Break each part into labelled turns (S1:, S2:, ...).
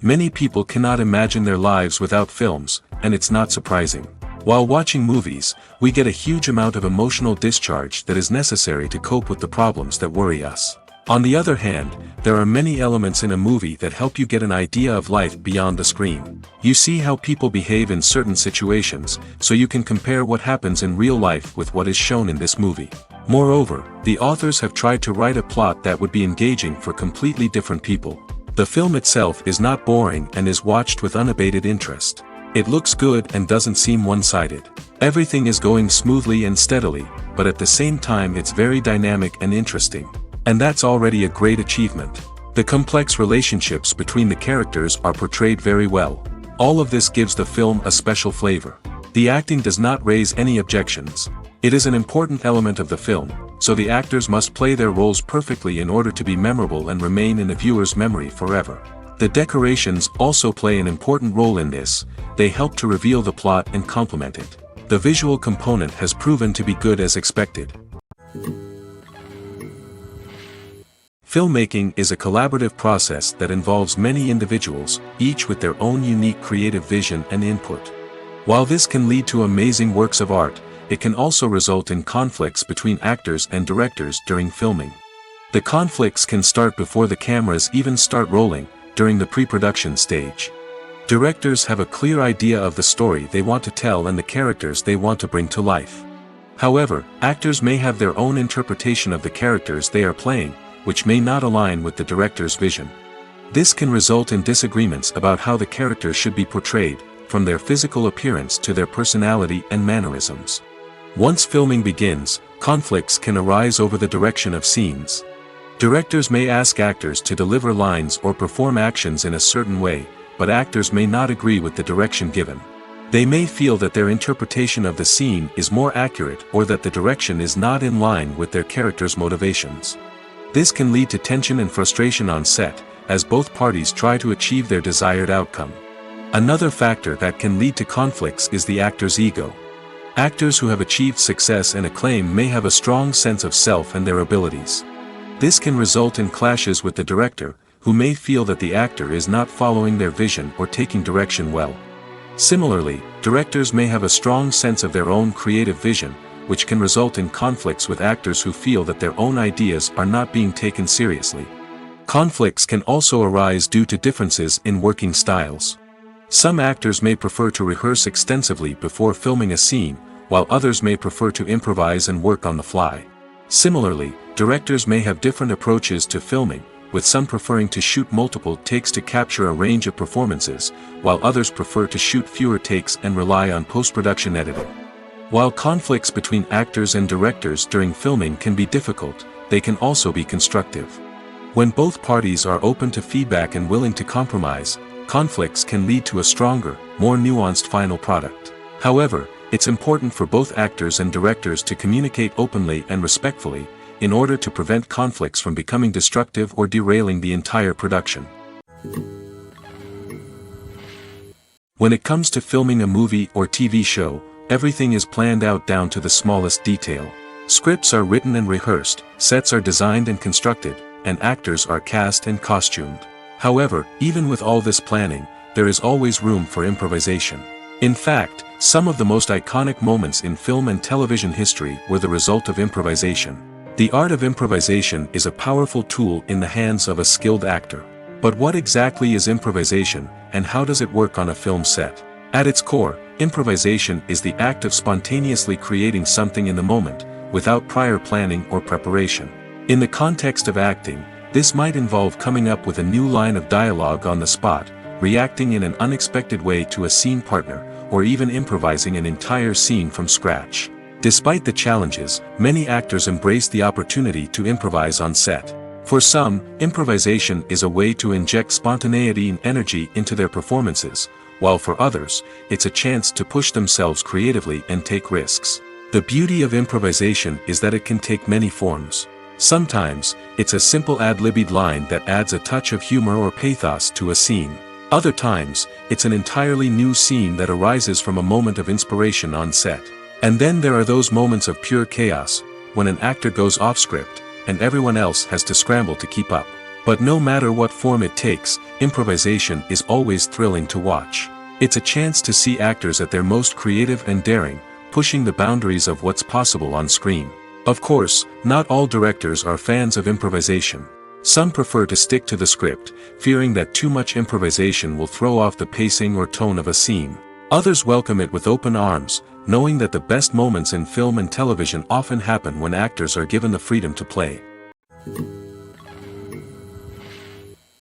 S1: Many people cannot imagine their lives without films, and it's not surprising. While watching movies, we get a huge amount of emotional discharge that is necessary to cope with the problems that worry us. On the other hand, there are many elements in a movie that help you get an idea of life beyond the screen. You see how people behave in certain situations, so you can compare what happens in real life with what is shown in this movie. Moreover, the authors have tried to write a plot that would be engaging for completely different people. The film itself is not boring and is watched with unabated interest. It looks good and doesn't seem one-sided. Everything is going smoothly and steadily, but at the same time it's very dynamic and interesting. And that's already a great achievement. The complex relationships between the characters are portrayed very well. All of this gives the film a special flavor. The acting does not raise any objections. It is an important element of the film, so the actors must play their roles perfectly in order to be memorable and remain in the viewer's memory forever. The decorations also play an important role in this. They help to reveal the plot and complement it. The visual component has proven to be good as expected. Filmmaking is a collaborative process that involves many individuals, each with their own unique creative vision and input. While this can lead to amazing works of art, it can also result in conflicts between actors and directors during filming. The conflicts can start before the cameras even start rolling, during the pre-production stage. Directors have a clear idea of the story they want to tell and the characters they want to bring to life. However, actors may have their own interpretation of the characters they are playing, which may not align with the director's vision. This can result in disagreements about how the characters should be portrayed, from their physical appearance to their personality and mannerisms. Once filming begins, conflicts can arise over the direction of scenes. Directors may ask actors to deliver lines or perform actions in a certain way, but actors may not agree with the direction given. They may feel that their interpretation of the scene is more accurate or that the direction is not in line with their character's motivations. This can lead to tension and frustration on set, as both parties try to achieve their desired outcome. Another factor that can lead to conflicts is the actor's ego. Actors who have achieved success and acclaim may have a strong sense of self and their abilities. This can result in clashes with the director, who may feel that the actor is not following their vision or taking direction well. Similarly, directors may have a strong sense of their own creative vision, which can result in conflicts with actors who feel that their own ideas are not being taken seriously. Conflicts can also arise due to differences in working styles. Some actors may prefer to rehearse extensively before filming a scene, while others may prefer to improvise and work on the fly. Similarly, directors may have different approaches to filming, with some preferring to shoot multiple takes to capture a range of performances, while others prefer to shoot fewer takes and rely on post-production editing. While conflicts between actors and directors during filming can be difficult, they can also be constructive. When both parties are open to feedback and willing to compromise, conflicts can lead to a stronger, more nuanced final product. However, it's important for both actors and directors to communicate openly and respectfully, in order to prevent conflicts from becoming destructive or derailing the entire production. When it comes to filming a movie or TV show, everything is planned out down to the smallest detail. Scripts are written and rehearsed, sets are designed and constructed, and actors are cast and costumed. However, even with all this planning, there is always room for improvisation. In fact, some of the most iconic moments in film and television history were the result of improvisation. The art of improvisation is a powerful tool in the hands of a skilled actor. But what exactly is improvisation, and how does it work on a film set? At its core, improvisation is the act of spontaneously creating something in the moment, without prior planning or preparation. In the context of acting, this might involve coming up with a new line of dialogue on the spot, reacting in an unexpected way to a scene partner, or even improvising an entire scene from scratch. Despite the challenges, many actors embrace the opportunity to improvise on set. For some, improvisation is a way to inject spontaneity and energy into their performances, while for others, it's a chance to push themselves creatively and take risks. The beauty of improvisation is that it can take many forms. Sometimes, it's a simple ad-libbed line that adds a touch of humor or pathos to a scene. Other times, it's an entirely new scene that arises from a moment of inspiration on set. And then there are those moments of pure chaos, when an actor goes off script, and everyone else has to scramble to keep up. But no matter what form it takes, improvisation is always thrilling to watch. It's a chance to see actors at their most creative and daring, pushing the boundaries of what's possible on screen. Of course, not all directors are fans of improvisation. Some prefer to stick to the script, fearing that too much improvisation will throw off the pacing or tone of a scene. Others welcome it with open arms, knowing that the best moments in film and television often happen when actors are given the freedom to play.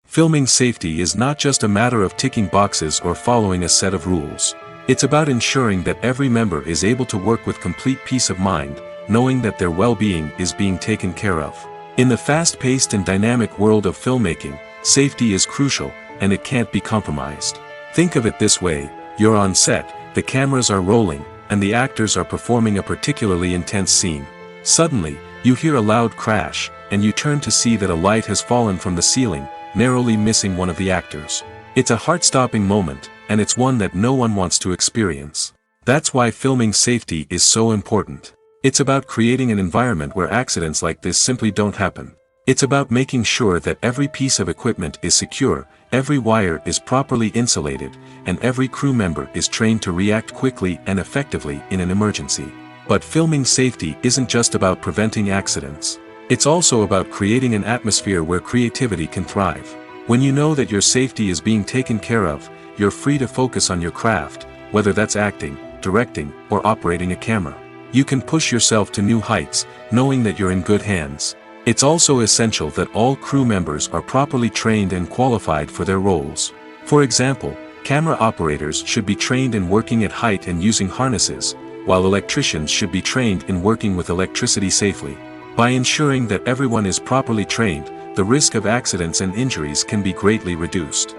S1: Filming safety is not just a matter of ticking boxes or following a set of rules. It's about ensuring that every member is able to work with complete peace of mind, knowing that their well-being is being taken care of. In the fast-paced and dynamic world of filmmaking, safety is crucial, and it can't be compromised. Think of it this way: you're on set, the cameras are rolling, and the actors are performing a particularly intense scene. Suddenly, you hear a loud crash, and you turn to see that a light has fallen from the ceiling, narrowly missing one of the actors. It's a heart-stopping moment, and it's one that no one wants to experience. That's why filming safety is so important. It's about creating an environment where accidents like this simply don't happen. It's about making sure that every piece of equipment is secure, every wire is properly insulated, and every crew member is trained to react quickly and effectively in an emergency. But filming safety isn't just about preventing accidents. It's also about creating an atmosphere where creativity can thrive. When you know that your safety is being taken care of, you're free to focus on your craft, whether that's acting, directing, or operating a camera. You can push yourself to new heights, knowing that you're in good hands. It's also essential that all crew members are properly trained and qualified for their roles. For example, camera operators should be trained in working at height and using harnesses, while electricians should be trained in working with electricity safely. By ensuring that everyone is properly trained, the risk of accidents and injuries can be greatly reduced.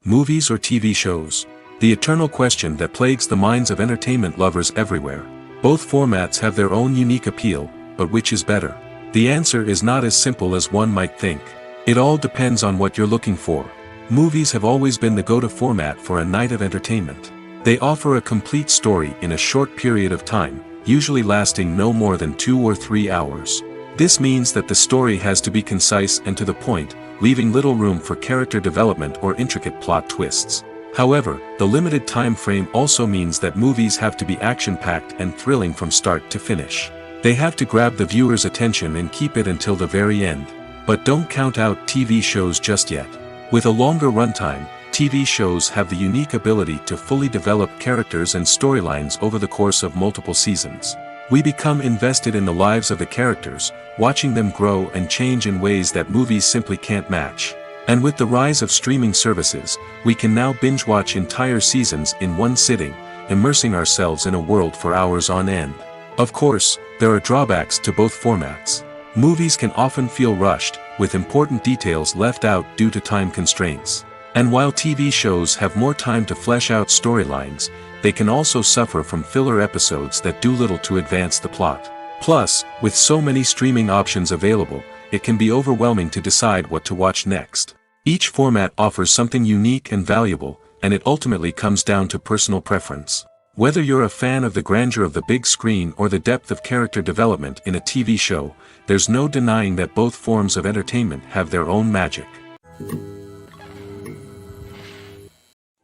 S1: Movies or TV shows? The eternal question that plagues the minds of entertainment lovers everywhere. Both formats have their own unique appeal, but which is better? The answer is not as simple as one might think. It all depends on what you're looking for. Movies have always been the go-to format for a night of entertainment. They offer a complete story in a short period of time, usually lasting no more than 2 or 3 hours. This means that the story has to be concise and to the point, leaving little room for character development or intricate plot twists. However, the limited time frame also means that movies have to be action-packed and thrilling from start to finish. They have to grab the viewer's attention and keep it until the very end. But don't count out TV shows just yet. With a longer runtime, TV shows have the unique ability to fully develop characters and storylines over the course of multiple seasons. We become invested in the lives of the characters, watching them grow and change in ways that movies simply can't match. And with the rise of streaming services, we can now binge-watch entire seasons in one sitting, immersing ourselves in a world for hours on end. Of course, there are drawbacks to both formats. Movies can often feel rushed, with important details left out due to time constraints. And while TV shows have more time to flesh out storylines, they can also suffer from filler episodes that do little to advance the plot. Plus, with so many streaming options available, it can be overwhelming to decide what to watch next. Each format offers something unique and valuable, and it ultimately comes down to personal preference. Whether you're a fan of the grandeur of the big screen or the depth of character development in a TV show, there's no denying that both forms of entertainment have their own magic.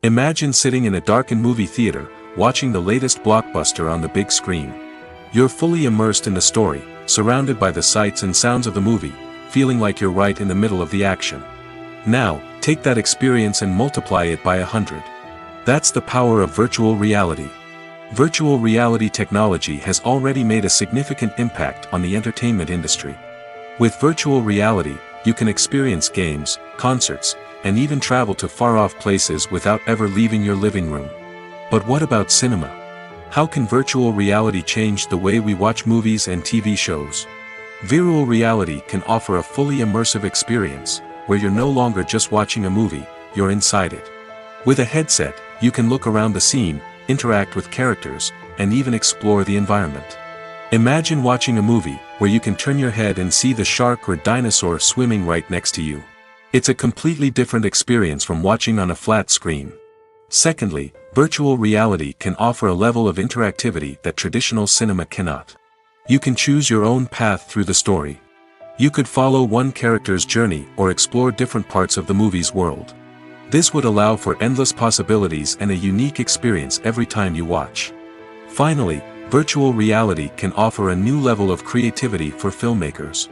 S1: Imagine sitting in a darkened movie theater, watching the latest blockbuster on the big screen. You're fully immersed in the story, surrounded by the sights and sounds of the movie, feeling like you're right in the middle of the action. Now, take that experience and multiply it by 100. That's the power of virtual reality. Virtual reality technology has already made a significant impact on the entertainment industry. With virtual reality, you can experience games, concerts, and even travel to far-off places without ever leaving your living room. But what about cinema? How can virtual reality change the way we watch movies and TV shows? Virtual reality can offer a fully immersive experience, where you're no longer just watching a movie, you're inside it. With a headset, you can look around the scene, interact with characters, and even explore the environment. Imagine watching a movie, where you can turn your head and see the shark or dinosaur swimming right next to you. It's a completely different experience from watching on a flat screen. Secondly, virtual reality can offer a level of interactivity that traditional cinema cannot. You can choose your own path through the story. You could follow one character's journey or explore different parts of the movie's world. This would allow for endless possibilities and a unique experience every time you watch. Finally, virtual reality can offer a new level of creativity for filmmakers.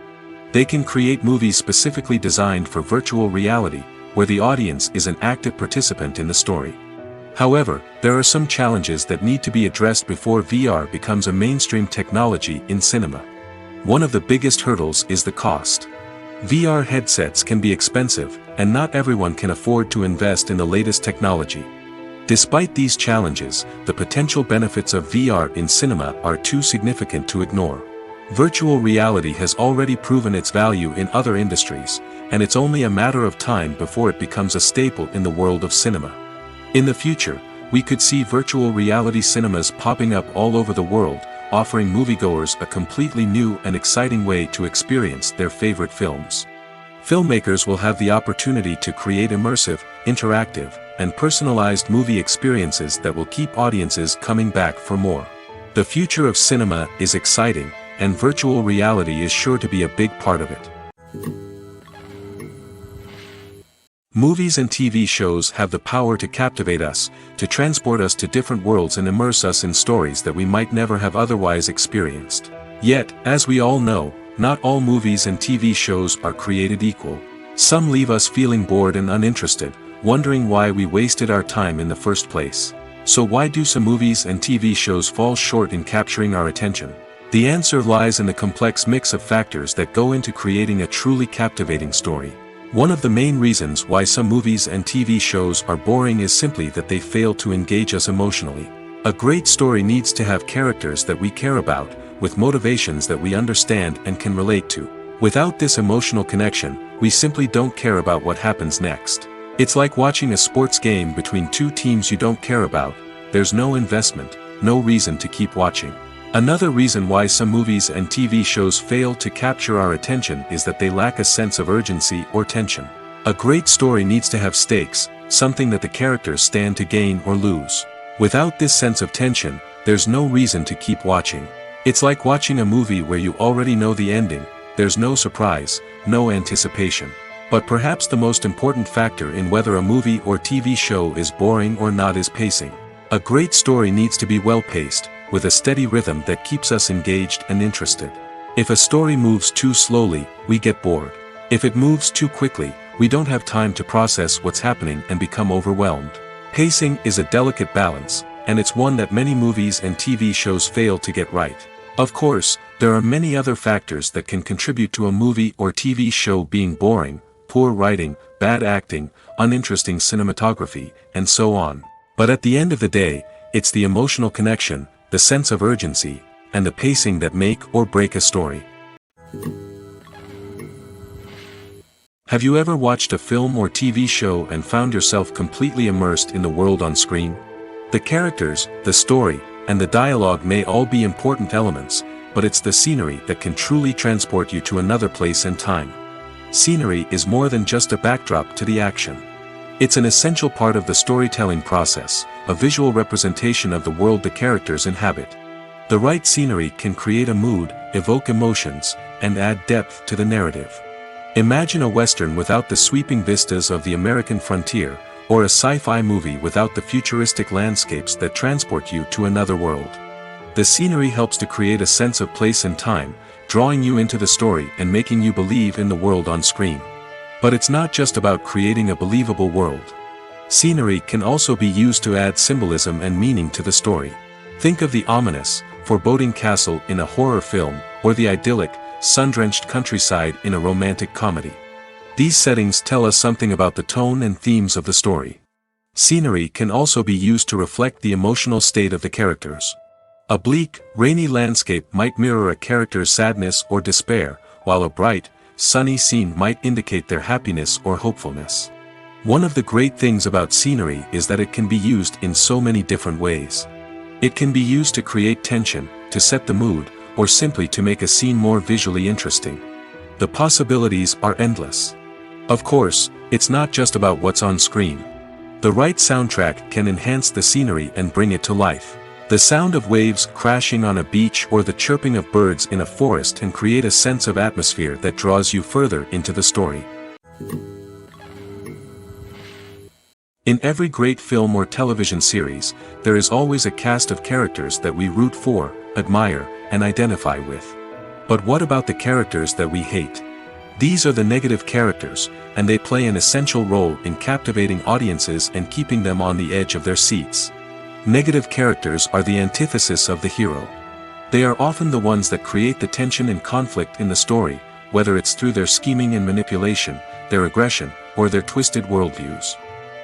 S1: They can create movies specifically designed for virtual reality, where the audience is an active participant in the story. However, there are some challenges that need to be addressed before VR becomes a mainstream technology in cinema. One of the biggest hurdles is the cost. VR headsets can be expensive, and not everyone can afford to invest in the latest technology. Despite these challenges, the potential benefits of VR in cinema are too significant to ignore. Virtual reality has already proven its value in other industries, and it's only a matter of time before it becomes a staple in the world of cinema. In the future, we could see virtual reality cinemas popping up all over the world, offering moviegoers a completely new and exciting way to experience their favorite films. Filmmakers will have the opportunity to create immersive, interactive, and personalized movie experiences that will keep audiences coming back for more. The future of cinema is exciting, and virtual reality is sure to be a big part of it. Movies and TV shows have the power to captivate us, to transport us to different worlds and immerse us in stories that we might never have otherwise experienced. Yet, as we all know, not all movies and TV shows are created equal. Some leave us feeling bored and uninterested, wondering why we wasted our time in the first place. So why do some movies and TV shows fall short in capturing our attention? The answer lies in the complex mix of factors that go into creating a truly captivating story. One of the main reasons why some movies and TV shows are boring is simply that they fail to engage us emotionally. A great story needs to have characters that we care about, with motivations that we understand and can relate to. Without this emotional connection, we simply don't care about what happens next. It's like watching a sports game between two teams you don't care about. There's no investment, no reason to keep watching. Another reason why some movies and TV shows fail to capture our attention is that they lack a sense of urgency or tension. A great story needs to have stakes, something that the characters stand to gain or lose. Without this sense of tension, there's no reason to keep watching. It's like watching a movie where you already know the ending. There's no surprise, no anticipation. But perhaps the most important factor in whether a movie or TV show is boring or not is pacing. A great story needs to be well-paced, with a steady rhythm that keeps us engaged and interested. If a story moves too slowly, we get bored. If it moves too quickly, we don't have time to process what's happening and become overwhelmed. Pacing is a delicate balance, and it's one that many movies and TV shows fail to get right. Of course, there are many other factors that can contribute to a movie or TV show being boring: poor writing, bad acting, uninteresting cinematography, and so on. But at the end of the day, it's the emotional connection, the sense of urgency, and the pacing that make or break a story. Have you ever watched a film or TV show and found yourself completely immersed in the world on screen? The characters, the story, and the dialogue may all be important elements, but it's the scenery that can truly transport you to another place and time. Scenery is more than just a backdrop to the action. It's an essential part of the storytelling process, a visual representation of the world the characters inhabit. The right scenery can create a mood, evoke emotions, and add depth to the narrative. Imagine a Western without the sweeping vistas of the American frontier, or a sci-fi movie without the futuristic landscapes that transport you to another world. The scenery helps to create a sense of place and time, drawing you into the story and making you believe in the world on screen. But it's not just about creating a believable world. Scenery can also be used to add symbolism and meaning to the story. Think of the ominous, foreboding castle in a horror film, or the idyllic, sun-drenched countryside in a romantic comedy. These settings tell us something about the tone and themes of the story. Scenery can also be used to reflect the emotional state of the characters. A bleak, rainy landscape might mirror a character's sadness or despair, while a bright, sunny scene might indicate their happiness or hopefulness. One of the great things about scenery is that it can be used in so many different ways. It can be used to create tension, to set the mood, or simply to make a scene more visually interesting. The possibilities are endless. Of course, it's not just about what's on screen. The right soundtrack can enhance the scenery and bring it to life. The sound of waves crashing on a beach or the chirping of birds in a forest can create a sense of atmosphere that draws you further into the story. In every great film or television series, there is always a cast of characters that we root for, admire, and identify with. But what about the characters that we hate? These are the negative characters, and they play an essential role in captivating audiences and keeping them on the edge of their seats. Negative characters are the antithesis of the hero. They are often the ones that create the tension and conflict in the story, whether it's through their scheming and manipulation, their aggression, or their twisted worldviews.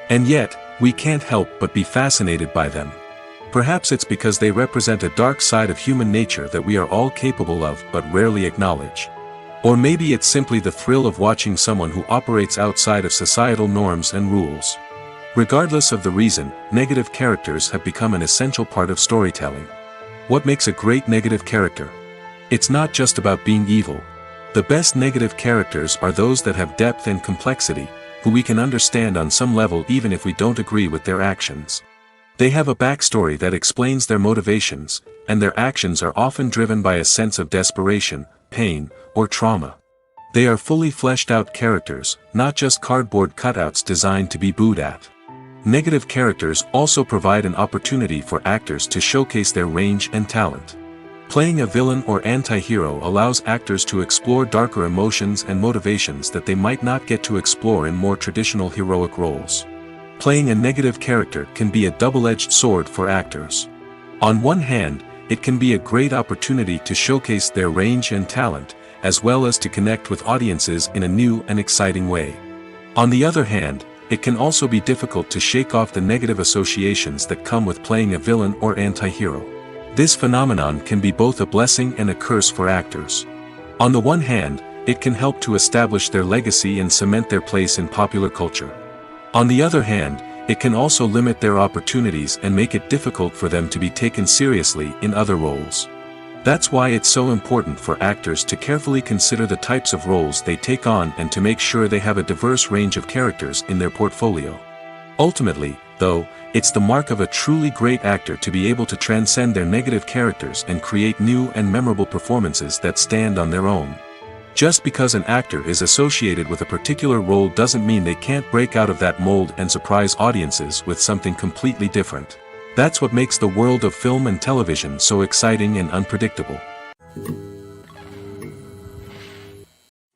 S1: And yet, we can't help but be fascinated by them. Perhaps it's because they represent a dark side of human nature that we are all capable of but rarely acknowledge. Or maybe it's simply the thrill of watching someone who operates outside of societal norms and rules. Regardless of the reason, negative characters have become an essential part of storytelling. What makes a great negative character? It's not just about being evil. The best negative characters are those that have depth and complexity, who we can understand on some level even if we don't agree with their actions. They have a backstory that explains their motivations, and their actions are often driven by a sense of desperation, pain, or trauma. They are fully fleshed out characters, not just cardboard cutouts designed to be booed at. Negative characters also provide an opportunity for actors to showcase their range and talent. Playing a villain or anti-hero allows actors to explore darker emotions and motivations that they might not get to explore in more traditional heroic roles. Playing a negative character can be a double-edged sword for actors. On one hand, it can be a great opportunity to showcase their range and talent, as well as to connect with audiences in a new and exciting way. On the other hand, it can also be difficult to shake off the negative associations that come with playing a villain or anti-hero. This phenomenon can be both a blessing and a curse for actors. On the one hand, it can help to establish their legacy and cement their place in popular culture. On the other hand, it can also limit their opportunities and make it difficult for them to be taken seriously in other roles. That's why it's so important for actors to carefully consider the types of roles they take on and to make sure they have a diverse range of characters in their portfolio. Ultimately, though, it's the mark of a truly great actor to be able to transcend their negative characters and create new and memorable performances that stand on their own. Just because an actor is associated with a particular role doesn't mean they can't break out of that mold and surprise audiences with something completely different. That's what makes the world of film and television so exciting and unpredictable.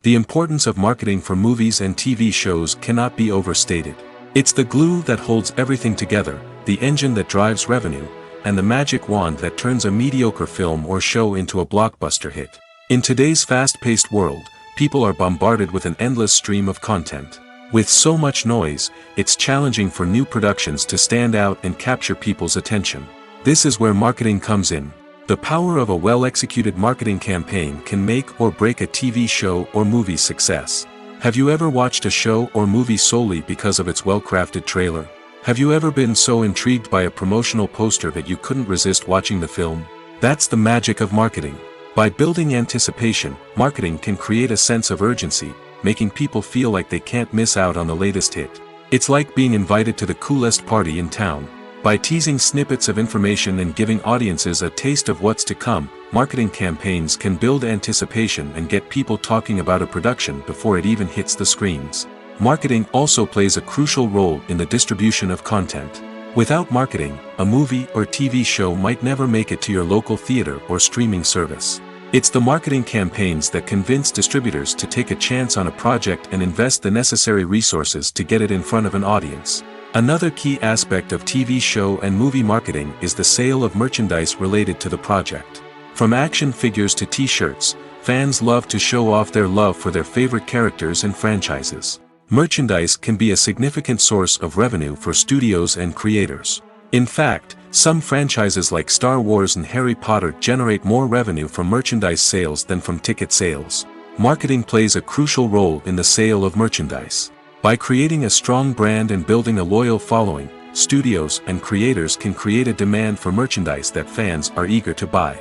S1: The importance of marketing for movies and TV shows cannot be overstated. It's the glue that holds everything together, the engine that drives revenue, and the magic wand that turns a mediocre film or show into a blockbuster hit. In today's fast-paced world, people are bombarded with an endless stream of content. With so much noise, it's challenging for new productions to stand out and capture people's attention. This is where marketing comes in. The power of a well-executed marketing campaign can make or break a TV show or movie's success. Have you ever watched a show or movie solely because of its well-crafted trailer? Have you ever been so intrigued by a promotional poster that you couldn't resist watching the film? That's the magic of marketing. By building anticipation, marketing can create a sense of urgency, making people feel like they can't miss out on the latest hit. It's like being invited to the coolest party in town. By teasing snippets of information and giving audiences a taste of what's to come, marketing campaigns can build anticipation and get people talking about a production before it even hits the screens. Marketing also plays a crucial role in the distribution of content. Without marketing, a movie or TV show might never make it to your local theater or streaming service. It's the marketing campaigns that convince distributors to take a chance on a project and invest the necessary resources to get it in front of an audience. Another key aspect of TV show and movie marketing is the sale of merchandise related to the project. From action figures to t-shirts, fans love to show off their love for their favorite characters and franchises. Merchandise can be a significant source of revenue for studios and creators. In fact, some franchises like Star Wars and Harry Potter generate more revenue from merchandise sales than from ticket sales. Marketing plays a crucial role in the sale of merchandise. By creating a strong brand and building a loyal following, studios and creators can create a demand for merchandise that fans are eager to buy.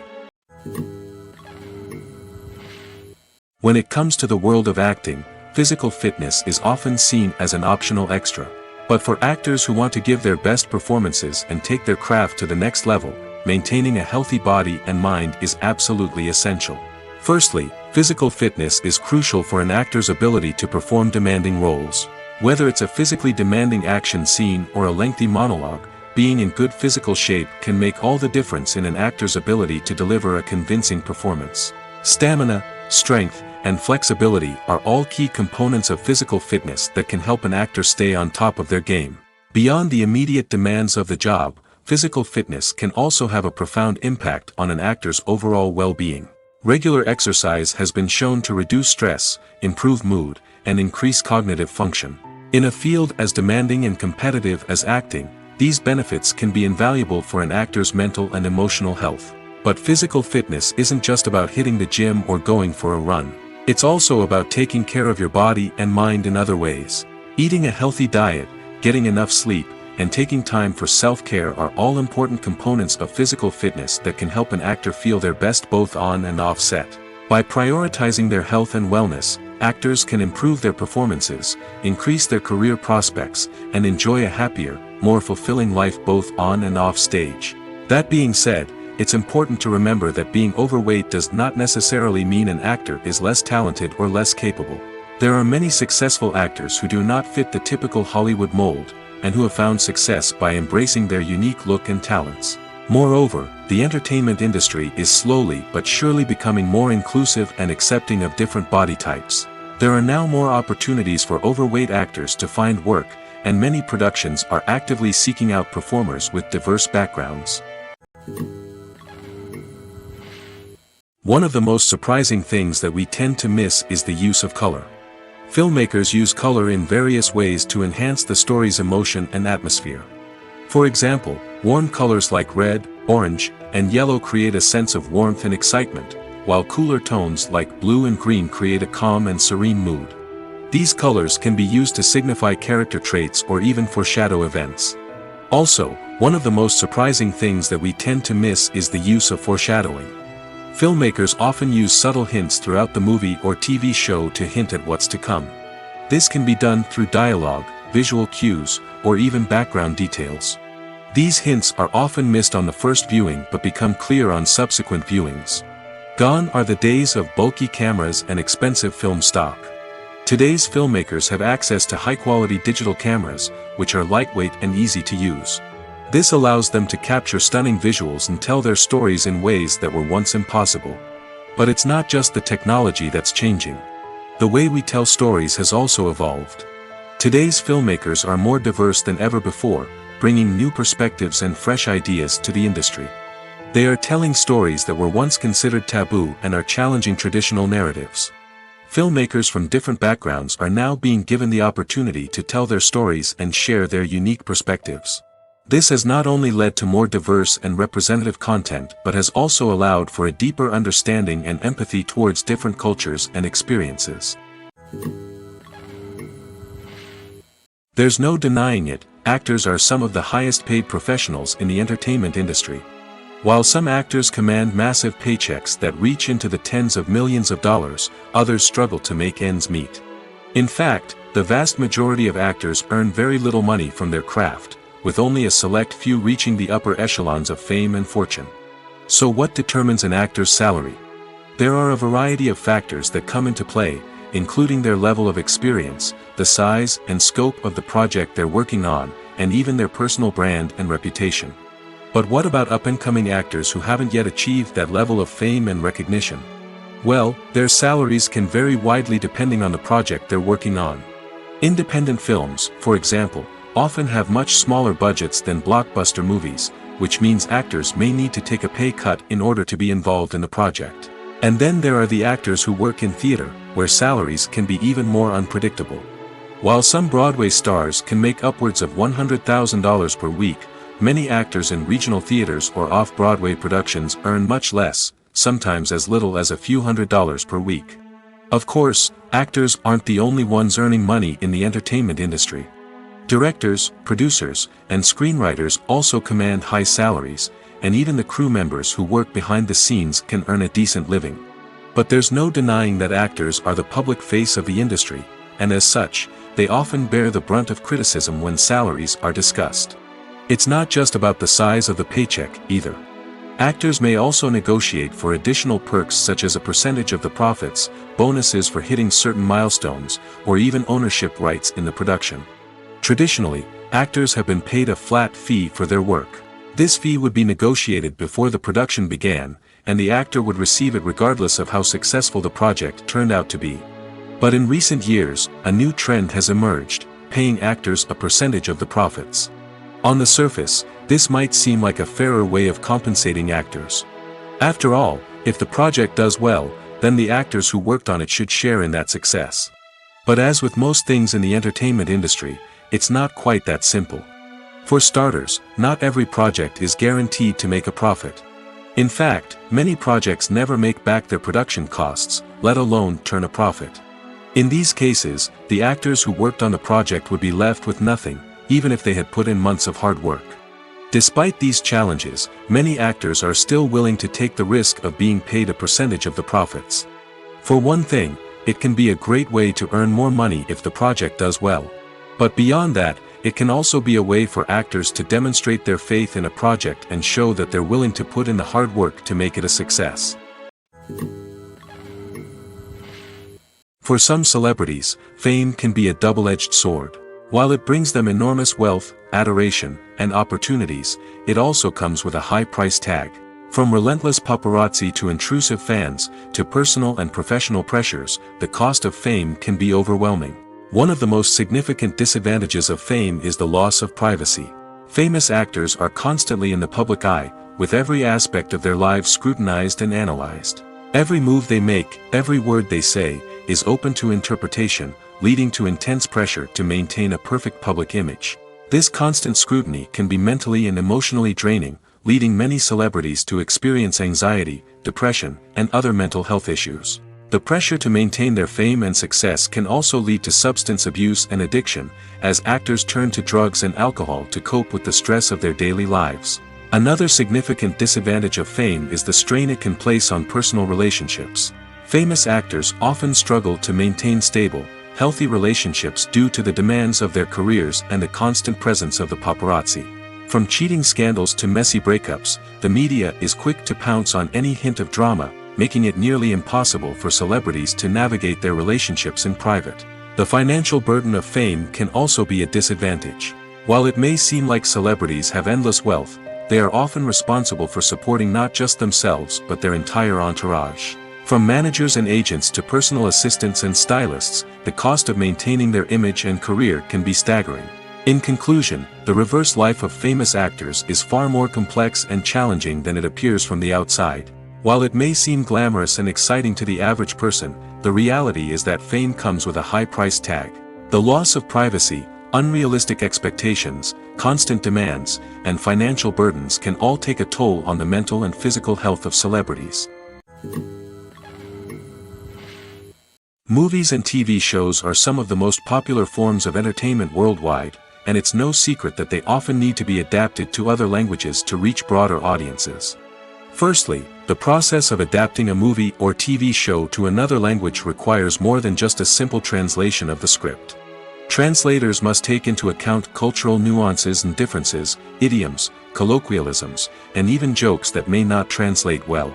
S1: When it comes to the world of acting, physical fitness is often seen as an optional extra. But for actors who want to give their best performances and take their craft to the next level, maintaining a healthy body and mind is absolutely essential. Firstly, physical fitness is crucial for an actor's ability to perform demanding roles. Whether it's a physically demanding action scene or a lengthy monologue, being in good physical shape can make all the difference in an actor's ability to deliver a convincing performance. Stamina, strength, and flexibility are all key components of physical fitness that can help an actor stay on top of their game. Beyond the immediate demands of the job, physical fitness can also have a profound impact on an actor's overall well-being. Regular exercise has been shown to reduce stress, improve mood, and increase cognitive function. In a field as demanding and competitive as acting, these benefits can be invaluable for an actor's mental and emotional health. But physical fitness isn't just about hitting the gym or going for a run. It's also about taking care of your body and mind in other ways. Eating a healthy diet, getting enough sleep, and taking time for self-care are all important components of physical fitness that can help an actor feel their best both on and off set. By prioritizing their health and wellness, actors can improve their performances, increase their career prospects, and enjoy a happier, more fulfilling life both on and off stage. That being said, it's important to remember that being overweight does not necessarily mean an actor is less talented or less capable. There are many successful actors who do not fit the typical Hollywood mold, and who have found success by embracing their unique look and talents. Moreover, the entertainment industry is slowly but surely becoming more inclusive and accepting of different body types. There are now more opportunities for overweight actors to find work, and many productions are actively seeking out performers with diverse backgrounds. One of the most surprising things that we tend to miss is the use of color. Filmmakers use color in various ways to enhance the story's emotion and atmosphere. For example, warm colors like red, orange, and yellow create a sense of warmth and excitement, while cooler tones like blue and green create a calm and serene mood. These colors can be used to signify character traits or even foreshadow events. Also, one of the most surprising things that we tend to miss is the use of foreshadowing. Filmmakers often use subtle hints throughout the movie or TV show to hint at what's to come. This can be done through dialogue, visual cues, or even background details. These hints are often missed on the first viewing but become clear on subsequent viewings. Gone are the days of bulky cameras and expensive film stock. Today's filmmakers have access to high-quality digital cameras, which are lightweight and easy to use. This allows them to capture stunning visuals and tell their stories in ways that were once impossible. But it's not just the technology that's changing. The way we tell stories has also evolved. Today's filmmakers are more diverse than ever before, bringing new perspectives and fresh ideas to the industry. They are telling stories that were once considered taboo and are challenging traditional narratives. Filmmakers from different backgrounds are now being given the opportunity to tell their stories and share their unique perspectives. This has not only led to more diverse and representative content but has also allowed for a deeper understanding and empathy towards different cultures and experiences. There's no denying it, actors are some of the highest paid professionals in the entertainment industry. While some actors command massive paychecks that reach into the tens of millions of dollars, others struggle to make ends meet. In fact, the vast majority of actors earn very little money from their craft, with only a select few reaching the upper echelons of fame and fortune. So what determines an actor's salary? There are a variety of factors that come into play, including their level of experience, the size and scope of the project they're working on, and even their personal brand and reputation. But what about up-and-coming actors who haven't yet achieved that level of fame and recognition? Well, their salaries can vary widely depending on the project they're working on. Independent films, for example, often have much smaller budgets than blockbuster movies, which means actors may need to take a pay cut in order to be involved in the project. And then there are the actors who work in theater, where salaries can be even more unpredictable. While some Broadway stars can make upwards of $100,000 per week, many actors in regional theaters or off-Broadway productions earn much less, sometimes as little as a few $100s per week. Of course, actors aren't the only ones earning money in the entertainment industry. Directors, producers, and screenwriters also command high salaries, and even the crew members who work behind the scenes can earn a decent living. But there's no denying that actors are the public face of the industry, and as such, they often bear the brunt of criticism when salaries are discussed. It's not just about the size of the paycheck, either. Actors may also negotiate for additional perks such as a percentage of the profits, bonuses for hitting certain milestones, or even ownership rights in the production. Traditionally, actors have been paid a flat fee for their work. This fee would be negotiated before the production began, and the actor would receive it regardless of how successful the project turned out to be. But in recent years, a new trend has emerged, paying actors a percentage of the profits. On the surface, this might seem like a fairer way of compensating actors. After all, if the project does well, then the actors who worked on it should share in that success. But as with most things in the entertainment industry, it's not quite that simple. For starters, not every project is guaranteed to make a profit. In fact, many projects never make back their production costs, let alone turn a profit. In these cases, the actors who worked on the project would be left with nothing, even if they had put in months of hard work. Despite these challenges, many actors are still willing to take the risk of being paid a percentage of the profits. For one thing, it can be a great way to earn more money if the project does well. But beyond that, it can also be a way for actors to demonstrate their faith in a project and show that they're willing to put in the hard work to make it a success. For some celebrities, fame can be a double-edged sword. While it brings them enormous wealth, adoration, and opportunities, it also comes with a high price tag. From relentless paparazzi to intrusive fans, to personal and professional pressures, the cost of fame can be overwhelming. One of the most significant disadvantages of fame is the loss of privacy. Famous actors are constantly in the public eye, with every aspect of their lives scrutinized and analyzed. Every move they make, every word they say, is open to interpretation, leading to intense pressure to maintain a perfect public image. This constant scrutiny can be mentally and emotionally draining, leading many celebrities to experience anxiety, depression, and other mental health issues. The pressure to maintain their fame and success can also lead to substance abuse and addiction, as actors turn to drugs and alcohol to cope with the stress of their daily lives. Another significant disadvantage of fame is the strain it can place on personal relationships. Famous actors often struggle to maintain stable, healthy relationships due to the demands of their careers and the constant presence of the paparazzi. From cheating scandals to messy breakups, the media is quick to pounce on any hint of drama, making it nearly impossible for celebrities to navigate their relationships in private. The financial burden of fame can also be a disadvantage. While it may seem like celebrities have endless wealth, they are often responsible for supporting not just themselves but their entire entourage. From managers and agents to personal assistants and stylists, the cost of maintaining their image and career can be staggering. In conclusion, the reverse life of famous actors is far more complex and challenging than it appears from the outside. While it may seem glamorous and exciting to the average person, the reality is that fame comes with a high price tag. The loss of privacy, unrealistic expectations, constant demands, and financial burdens can all take a toll on the mental and physical health of celebrities. Movies and TV shows are some of the most popular forms of entertainment worldwide, and it's no secret that they often need to be adapted to other languages to reach broader audiences. Firstly, the process of adapting a movie or TV show to another language requires more than just a simple translation of the script. Translators must take into account cultural nuances and differences, idioms, colloquialisms, and even jokes that may not translate well.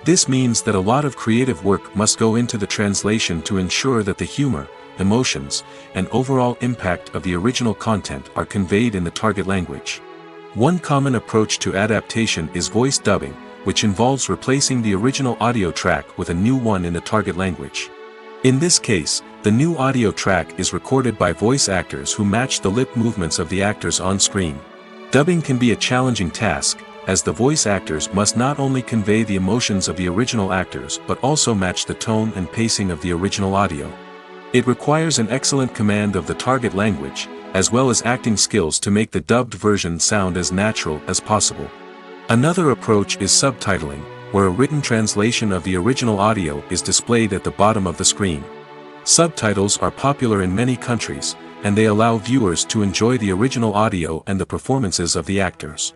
S1: This means that a lot of creative work must go into the translation to ensure that the humor, emotions, and overall impact of the original content are conveyed in the target language. One common approach to adaptation is voice dubbing, which involves replacing the original audio track with a new one in the target language. In this case, the new audio track is recorded by voice actors who match the lip movements of the actors on screen. Dubbing can be a challenging task, as the voice actors must not only convey the emotions of the original actors but also match the tone and pacing of the original audio. It requires an excellent command of the target language, as well as acting skills to make the dubbed version sound as natural as possible. Another approach is subtitling, where a written translation of the original audio is displayed at the bottom of the screen. Subtitles are popular in many countries, and they allow viewers to enjoy the original audio and the performances of the actors.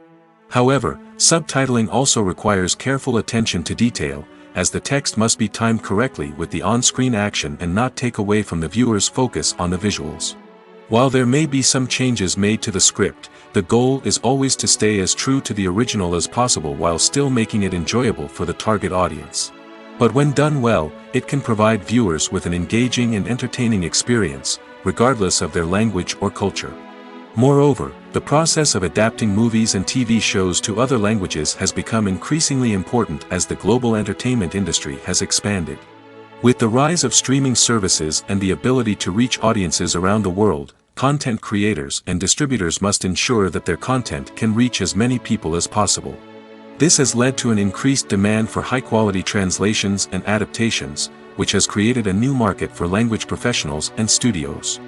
S1: However, subtitling also requires careful attention to detail, as the text must be timed correctly with the on-screen action and not take away from the viewer's focus on the visuals. While there may be some changes made to the script, the goal is always to stay as true to the original as possible while still making it enjoyable for the target audience. But when done well, it can provide viewers with an engaging and entertaining experience, regardless of their language or culture. Moreover, the process of adapting movies and TV shows to other languages has become increasingly important as the global entertainment industry has expanded. With the rise of streaming services and the ability to reach audiences around the world, content creators and distributors must ensure that their content can reach as many people as possible. This has led to an increased demand for high-quality translations and adaptations, which has created a new market for language professionals and studios.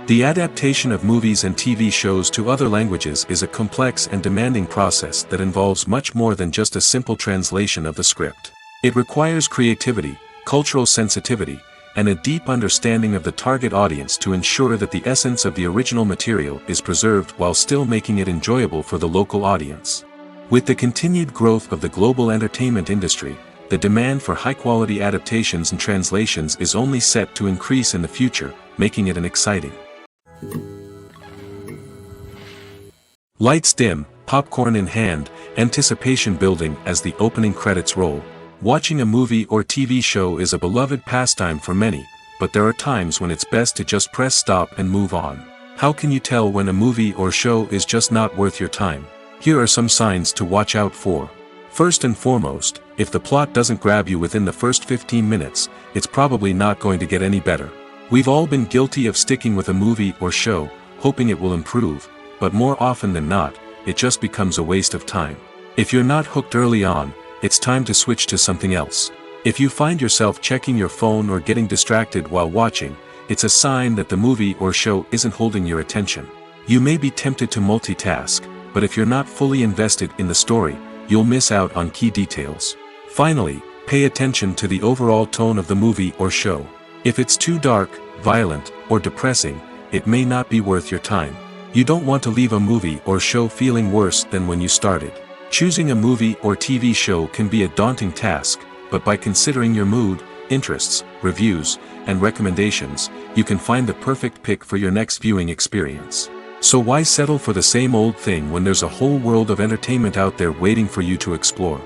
S1: The adaptation of movies and TV shows to other languages is a complex and demanding process that involves much more than just a simple translation of the script. It requires creativity, cultural sensitivity, and a deep understanding of the target audience to ensure that the essence of the original material is preserved while still making it enjoyable for the local audience. With the continued growth of the global entertainment industry, the demand for high-quality adaptations and translations is only set to increase in the future, making it an exciting. Lights dim, popcorn in hand, anticipation building as the opening credits roll. Watching a movie or TV show is a beloved pastime for many, but there are times when it's best to just press stop and move on. How can you tell when a movie or show is just not worth your time? Here are some signs to watch out for. First and foremost, if the plot doesn't grab you within the first 15 minutes, it's probably not going to get any better. We've all been guilty of sticking with a movie or show, hoping it will improve, but more often than not, it just becomes a waste of time. If you're not hooked early on, it's time to switch to something else. If you find yourself checking your phone or getting distracted while watching, it's a sign that the movie or show isn't holding your attention. You may be tempted to multitask, but if you're not fully invested in the story, you'll miss out on key details. Finally, pay attention to the overall tone of the movie or show. If it's too dark, violent, or depressing, it may not be worth your time. You don't want to leave a movie or show feeling worse than when you started. Choosing a movie or TV show can be a daunting task, but by considering your mood, interests, reviews, and recommendations, you can find the perfect pick for your next viewing experience. So why settle for the same old thing when there's a whole world of entertainment out there waiting for you to explore?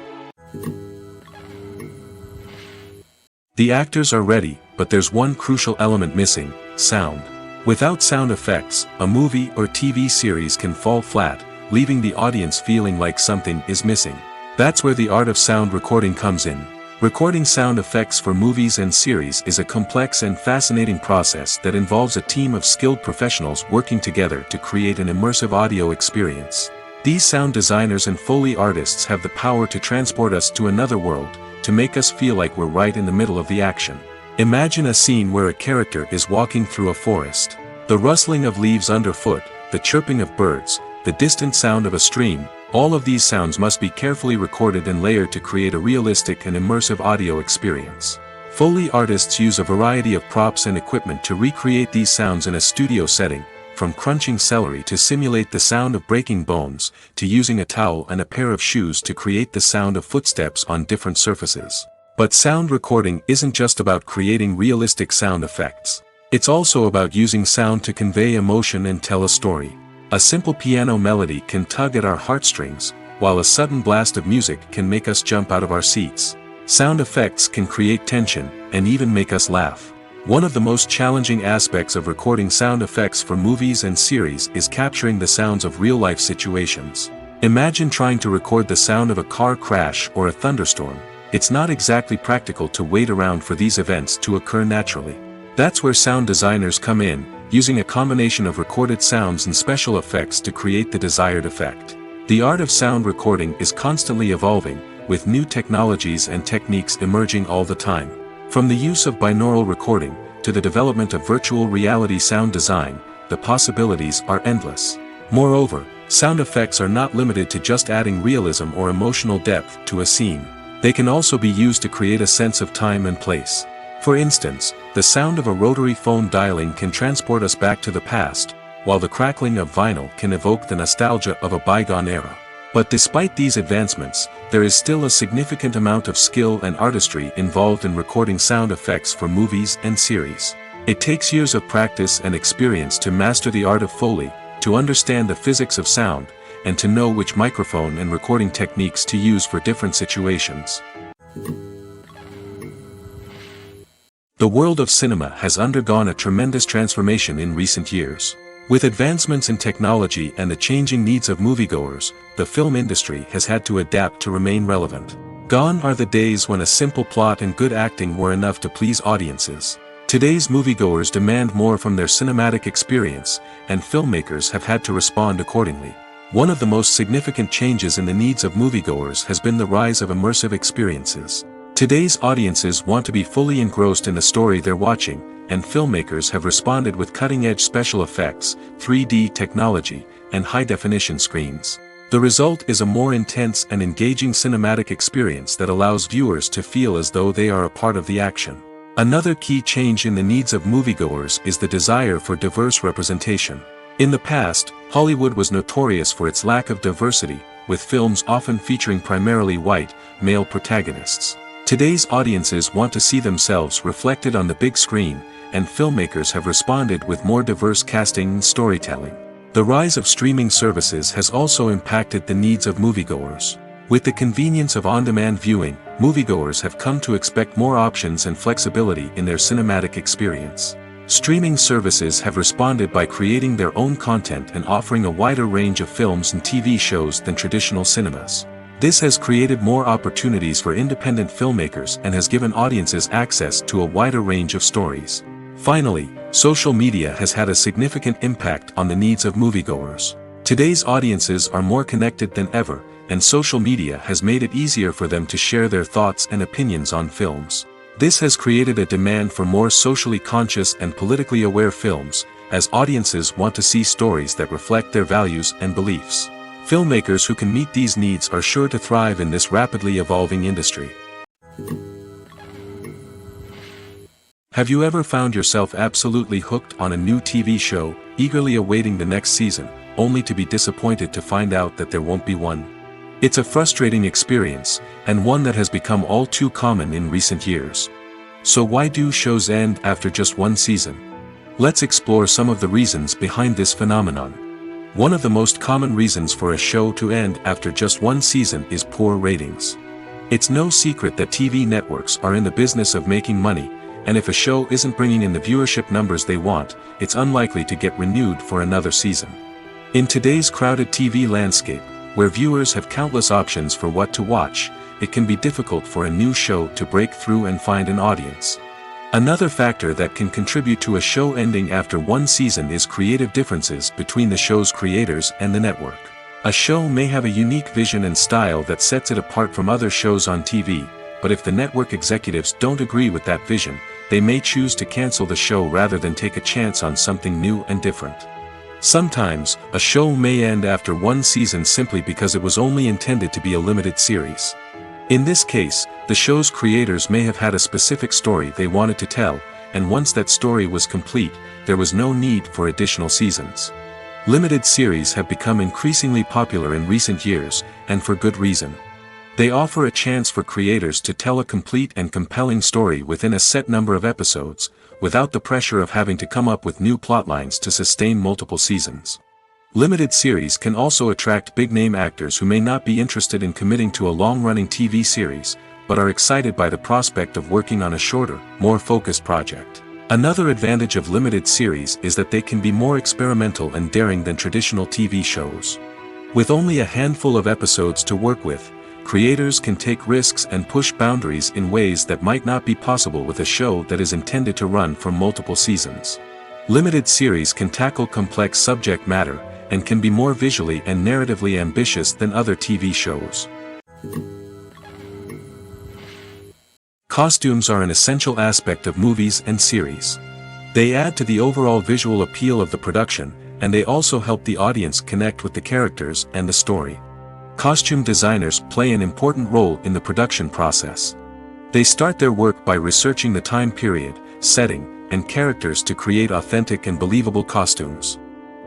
S1: The actors are ready, but there's one crucial element missing: sound. Without sound effects, a movie or TV series can fall flat, leaving the audience feeling like something is missing. That's where the art of sound recording comes in. Recording sound effects for movies and series is a complex and fascinating process that involves a team of skilled professionals working together to create an immersive audio experience. These sound designers and Foley artists have the power to transport us to another world, to make us feel like we're right in the middle of the action. Imagine a scene where a character is walking through a forest. The rustling of leaves underfoot, the chirping of birds, the distant sound of a stream, all of these sounds must be carefully recorded and layered to create a realistic and immersive audio experience. Foley artists use a variety of props and equipment to recreate these sounds in a studio setting, from crunching celery to simulate the sound of breaking bones, to using a towel and a pair of shoes to create the sound of footsteps on different surfaces. But sound recording isn't just about creating realistic sound effects. It's also about using sound to convey emotion and tell a story. A simple piano melody can tug at our heartstrings, while a sudden blast of music can make us jump out of our seats. Sound effects can create tension, and even make us laugh. One of the most challenging aspects of recording sound effects for movies and series is capturing the sounds of real-life situations. Imagine trying to record the sound of a car crash or a thunderstorm. It's not exactly practical to wait around for these events to occur naturally. That's where sound designers come in, using a combination of recorded sounds and special effects to create the desired effect. The art of sound recording is constantly evolving, with new technologies and techniques emerging all the time. From the use of binaural recording, to the development of virtual reality sound design, the possibilities are endless. Moreover, sound effects are not limited to just adding realism or emotional depth to a scene. They can also be used to create a sense of time and place. For instance, the sound of a rotary phone dialing can transport us back to the past, while the crackling of vinyl can evoke the nostalgia of a bygone era. But despite these advancements, there is still a significant amount of skill and artistry involved in recording sound effects for movies and series. It takes years of practice and experience to master the art of Foley, to understand the physics of sound, and to know which microphone and recording techniques to use for different situations. The world of cinema has undergone a tremendous transformation in recent years. With advancements in technology and the changing needs of moviegoers, the film industry has had to adapt to remain relevant. Gone are the days when a simple plot and good acting were enough to please audiences. Today's moviegoers demand more from their cinematic experience, and filmmakers have had to respond accordingly. One of the most significant changes in the needs of moviegoers has been the rise of immersive experiences. Today's audiences want to be fully engrossed in the story they're watching, and filmmakers have responded with cutting-edge special effects, 3D technology, and high-definition screens. The result is a more intense and engaging cinematic experience that allows viewers to feel as though they are a part of the action. Another key change in the needs of moviegoers is the desire for diverse representation. In the past, Hollywood was notorious for its lack of diversity, with films often featuring primarily white, male protagonists. Today's audiences want to see themselves reflected on the big screen, and filmmakers have responded with more diverse casting and storytelling. The rise of streaming services has also impacted the needs of moviegoers. With the convenience of on-demand viewing, moviegoers have come to expect more options and flexibility in their cinematic experience. Streaming services have responded by creating their own content and offering a wider range of films and TV shows than traditional cinemas. This has created more opportunities for independent filmmakers and has given audiences access to a wider range of stories. Finally, social media has had a significant impact on the needs of moviegoers. Today's audiences are more connected than ever, and social media has made it easier for them to share their thoughts and opinions on films. This has created a demand for more socially conscious and politically aware films, as audiences want to see stories that reflect their values and beliefs. Filmmakers who can meet these needs are sure to thrive in this rapidly evolving industry. Have you ever found yourself absolutely hooked on a new TV show, eagerly awaiting the next season, only to be disappointed to find out that there won't be one? It's a frustrating experience, and one that has become all too common in recent years. So why do shows end after just one season? Let's explore some of the reasons behind this phenomenon. One of the most common reasons for a show to end after just one season is poor ratings. It's no secret that TV networks are in the business of making money, and if a show isn't bringing in the viewership numbers they want, it's unlikely to get renewed for another season. In today's crowded TV landscape, where viewers have countless options for what to watch, it can be difficult for a new show to break through and find an audience. Another factor that can contribute to a show ending after one season is creative differences between the show's creators and the network. A show may have a unique vision and style that sets it apart from other shows on TV, but if the network executives don't agree with that vision, they may choose to cancel the show rather than take a chance on something new and different. Sometimes, a show may end after one season simply because it was only intended to be a limited series. In this case, the show's creators may have had a specific story they wanted to tell, and once that story was complete, there was no need for additional seasons. Limited series have become increasingly popular in recent years, and for good reason. They offer a chance for creators to tell a complete and compelling story within a set number of episodes, without the pressure of having to come up with new plotlines to sustain multiple seasons. Limited series can also attract big-name actors who may not be interested in committing to a long-running TV series, but are excited by the prospect of working on a shorter, more focused project. Another advantage of limited series is that they can be more experimental and daring than traditional TV shows. With only a handful of episodes to work with, creators can take risks and push boundaries in ways that might not be possible with a show that is intended to run for multiple seasons. Limited series can tackle complex subject matter, and can be more visually and narratively ambitious than other TV shows. Costumes are an essential aspect of movies and series. They add to the overall visual appeal of the production, and they also help the audience connect with the characters and the story. Costume designers play an important role in the production process. They start their work by researching the time period, setting, and characters to create authentic and believable costumes.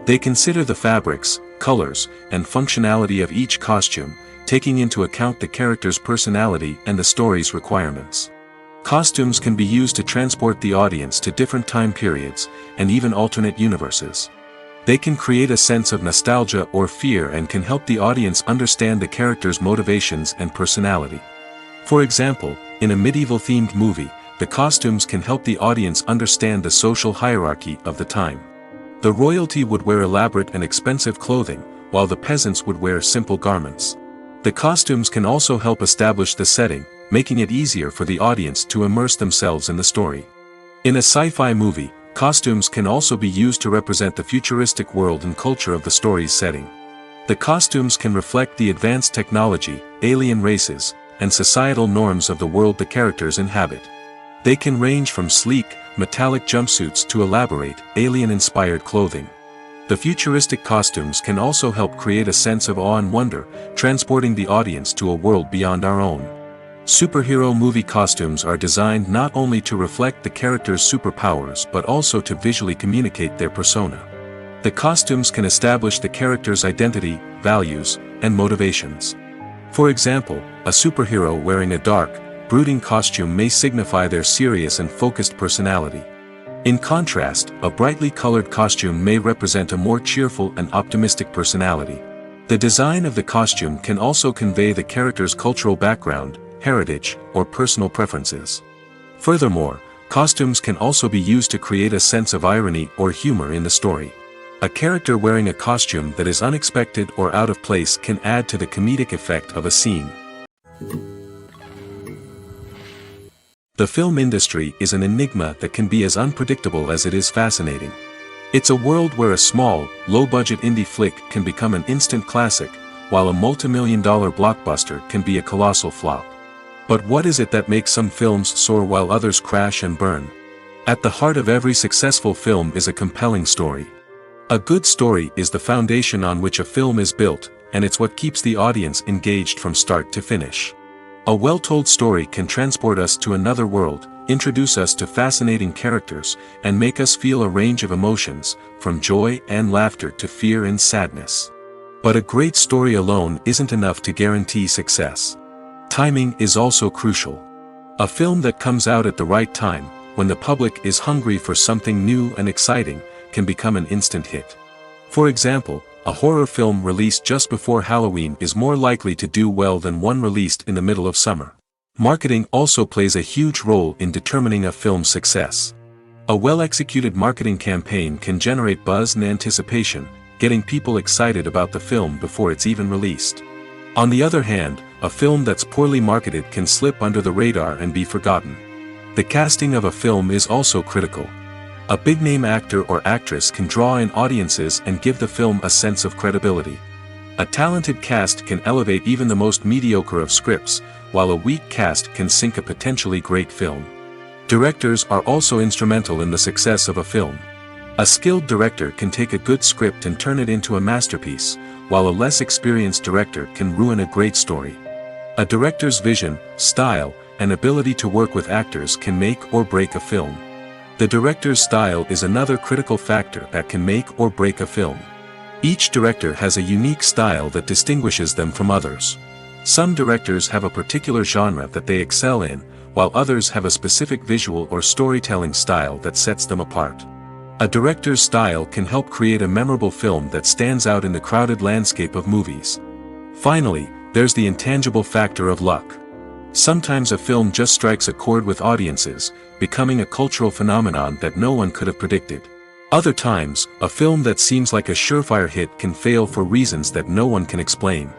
S1: They consider the fabrics, colors, and functionality of each costume, taking into account the character's personality and the story's requirements. Costumes can be used to transport the audience to different time periods, and even alternate universes. They can create a sense of nostalgia or fear and can help the audience understand the character's motivations and personality. For example, in a medieval-themed movie, the costumes can help the audience understand the social hierarchy of the time. The royalty would wear elaborate and expensive clothing, while the peasants would wear simple garments. The costumes can also help establish the setting, making it easier for the audience to immerse themselves in the story. In a sci-fi movie, costumes can also be used to represent the futuristic world and culture of the story's setting. The costumes can reflect the advanced technology, alien races, and societal norms of the world the characters inhabit. They can range from sleek, metallic jumpsuits to elaborate, alien-inspired clothing. The futuristic costumes can also help create a sense of awe and wonder, transporting the audience to a world beyond our own. Superhero movie costumes are designed not only to reflect the character's superpowers but also to visually communicate their persona. The costumes can establish the character's identity, values, and motivations. For example, a superhero wearing a dark, brooding costume may signify their serious and focused personality. In contrast, a brightly colored costume may represent a more cheerful and optimistic personality. The design of the costume can also convey the character's cultural background, heritage, or personal preferences. Furthermore, costumes can also be used to create a sense of irony or humor in the story. A character wearing a costume that is unexpected or out of place can add to the comedic effect of a scene. The film industry is an enigma that can be as unpredictable as it is fascinating. It's a world where a small, low-budget indie flick can become an instant classic, while a multi-million-dollar blockbuster can be a colossal flop. But what is it that makes some films soar while others crash and burn? At the heart of every successful film is a compelling story. A good story is the foundation on which a film is built, and it's what keeps the audience engaged from start to finish. A well-told story can transport us to another world, introduce us to fascinating characters, and make us feel a range of emotions, from joy and laughter to fear and sadness. But a great story alone isn't enough to guarantee success. Timing is also crucial. A film that comes out at the right time, when the public is hungry for something new and exciting, can become an instant hit. For example, a horror film released just before Halloween is more likely to do well than one released in the middle of summer. Marketing also plays a huge role in determining a film's success. A well-executed marketing campaign can generate buzz and anticipation, getting people excited about the film before it's even released. On the other hand, a film that's poorly marketed can slip under the radar and be forgotten. The casting of a film is also critical. A big-name actor or actress can draw in audiences and give the film a sense of credibility. A talented cast can elevate even the most mediocre of scripts, while a weak cast can sink a potentially great film. Directors are also instrumental in the success of a film. A skilled director can take a good script and turn it into a masterpiece, while a less experienced director can ruin a great story. A director's vision, style, and ability to work with actors can make or break a film. The director's style is another critical factor that can make or break a film. Each director has a unique style that distinguishes them from others. Some directors have a particular genre that they excel in, while others have a specific visual or storytelling style that sets them apart. A director's style can help create a memorable film that stands out in the crowded landscape of movies. Finally, there's the intangible factor of luck. Sometimes a film just strikes a chord with audiences, becoming a cultural phenomenon that no one could have predicted. Other times, a film that seems like a surefire hit can fail for reasons that no one can explain.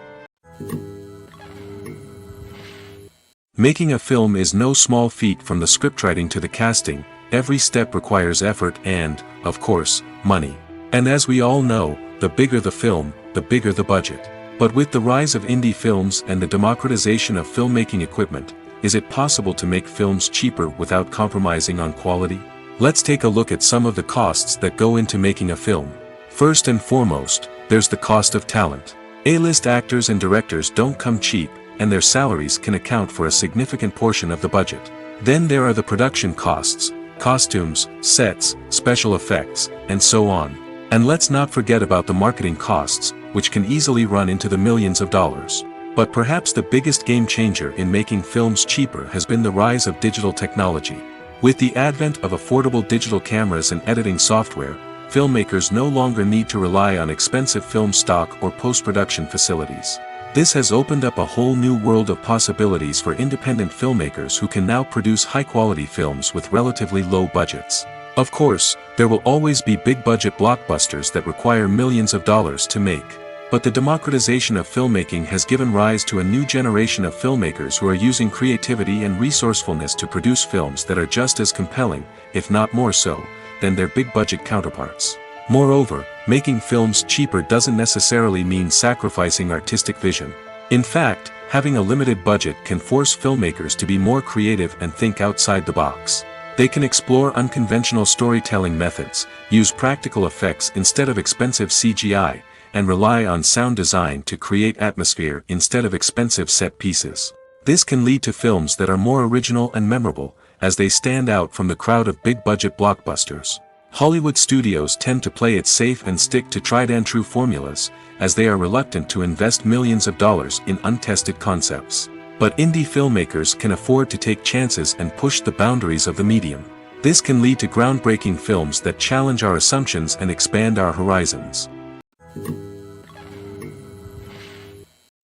S1: Making a film is no small feat. From the scriptwriting to the casting, every step requires effort and, of course, money. And as we all know, the bigger the film, the bigger the budget. But with the rise of indie films and the democratization of filmmaking equipment, is it possible to make films cheaper without compromising on quality? Let's take a look at some of the costs that go into making a film. First and foremost, there's the cost of talent. A-list actors and directors don't come cheap, and their salaries can account for a significant portion of the budget. Then there are the production costs, costumes, sets, special effects, and so on. And let's not forget about the marketing costs, which can easily run into the millions of dollars. But perhaps the biggest game changer in making films cheaper has been the rise of digital technology. With the advent of affordable digital cameras and editing software, filmmakers no longer need to rely on expensive film stock or post-production facilities. This has opened up a whole new world of possibilities for independent filmmakers who can now produce high-quality films with relatively low budgets. Of course, there will always be big-budget blockbusters that require millions of dollars to make. But the democratization of filmmaking has given rise to a new generation of filmmakers who are using creativity and resourcefulness to produce films that are just as compelling, if not more so, than their big-budget counterparts. Moreover, making films cheaper doesn't necessarily mean sacrificing artistic vision. In fact, having a limited budget can force filmmakers to be more creative and think outside the box. They can explore unconventional storytelling methods, use practical effects instead of expensive CGI, and rely on sound design to create atmosphere instead of expensive set pieces. This can lead to films that are more original and memorable, as they stand out from the crowd of big-budget blockbusters. Hollywood studios tend to play it safe and stick to tried-and-true formulas, as they are reluctant to invest millions of dollars in untested concepts. But indie filmmakers can afford to take chances and push the boundaries of the medium. This can lead to groundbreaking films that challenge our assumptions and expand our horizons.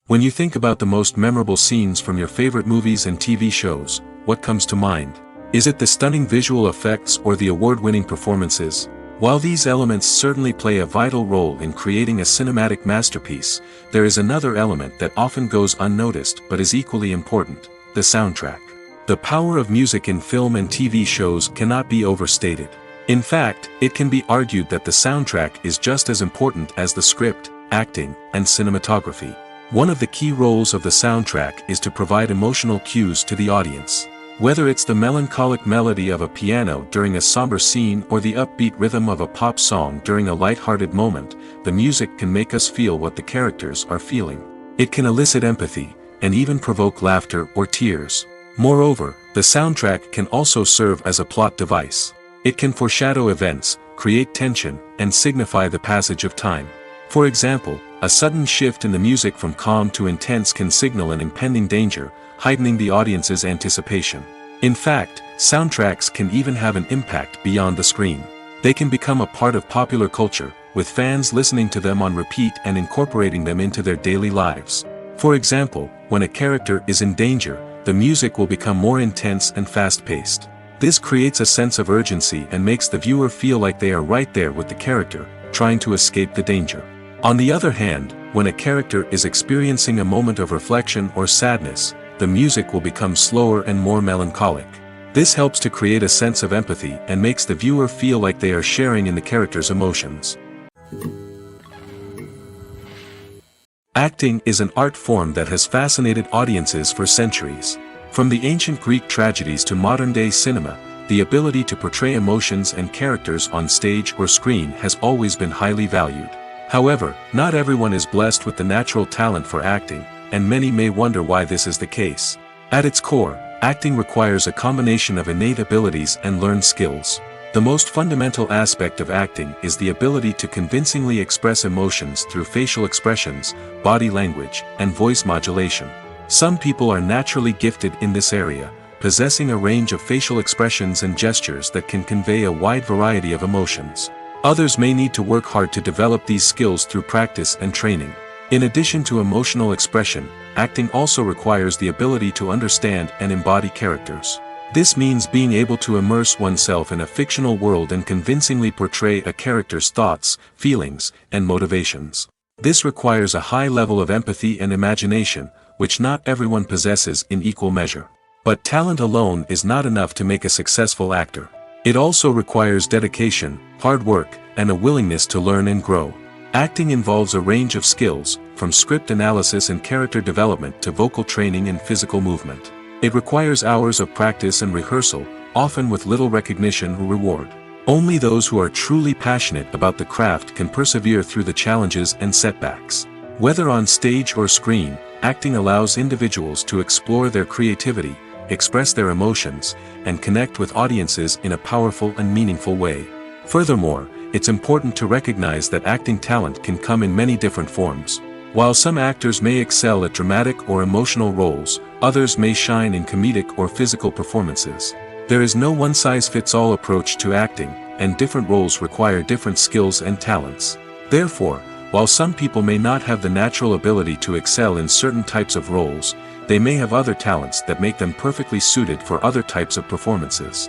S1: When you think about the most memorable scenes from your favorite movies and TV shows, what comes to mind? Is it the stunning visual effects or the award-winning performances? While these elements certainly play a vital role in creating a cinematic masterpiece, there is another element that often goes unnoticed but is equally important: the soundtrack. The power of music in film and TV shows cannot be overstated. In fact, it can be argued that the soundtrack is just as important as the script, acting, and cinematography. One of the key roles of the soundtrack is to provide emotional cues to the audience. Whether it's the melancholic melody of a piano during a somber scene or the upbeat rhythm of a pop song during a light-hearted moment, the music can make us feel what the characters are feeling. It can elicit empathy, and even provoke laughter or tears. Moreover, the soundtrack can also serve as a plot device. It can foreshadow events, create tension, and signify the passage of time. For example, a sudden shift in the music from calm to intense can signal an impending danger, heightening the audience's anticipation. In fact, soundtracks can even have an impact beyond the screen. They can become a part of popular culture, with fans listening to them on repeat and incorporating them into their daily lives. For example, when a character is in danger, the music will become more intense and fast-paced. This creates a sense of urgency and makes the viewer feel like they are right there with the character, trying to escape the danger. On the other hand, when a character is experiencing a moment of reflection or sadness, the music will become slower and more melancholic. This helps to create a sense of empathy and makes the viewer feel like they are sharing in the character's emotions. Acting is an art form that has fascinated audiences for centuries. From the ancient Greek tragedies to modern-day cinema, the ability to portray emotions and characters on stage or screen has always been highly valued. However, not everyone is blessed with the natural talent for acting, and many may wonder why this is the case. At its core, acting requires a combination of innate abilities and learned skills. The most fundamental aspect of acting is the ability to convincingly express emotions through facial expressions, body language, and voice modulation. Some people are naturally gifted in this area, possessing a range of facial expressions and gestures that can convey a wide variety of emotions. Others may need to work hard to develop these skills through practice and training. In addition to emotional expression, acting also requires the ability to understand and embody characters. This means being able to immerse oneself in a fictional world and convincingly portray a character's thoughts, feelings, and motivations. This requires a high level of empathy and imagination, which not everyone possesses in equal measure. But talent alone is not enough to make a successful actor. It also requires dedication, hard work, and a willingness to learn and grow. Acting involves a range of skills, from script analysis and character development to vocal training and physical movement. It requires hours of practice and rehearsal, often with little recognition or reward. Only those who are truly passionate about the craft can persevere through the challenges and setbacks. Whether on stage or screen, acting allows individuals to explore their creativity, express their emotions, and connect with audiences in a powerful and meaningful way. Furthermore, it's important to recognize that acting talent can come in many different forms. While some actors may excel at dramatic or emotional roles, others may shine in comedic or physical performances. There is no one-size-fits-all approach to acting, and different roles require different skills and talents. Therefore, while some people may not have the natural ability to excel in certain types of roles, they may have other talents that make them perfectly suited for other types of performances.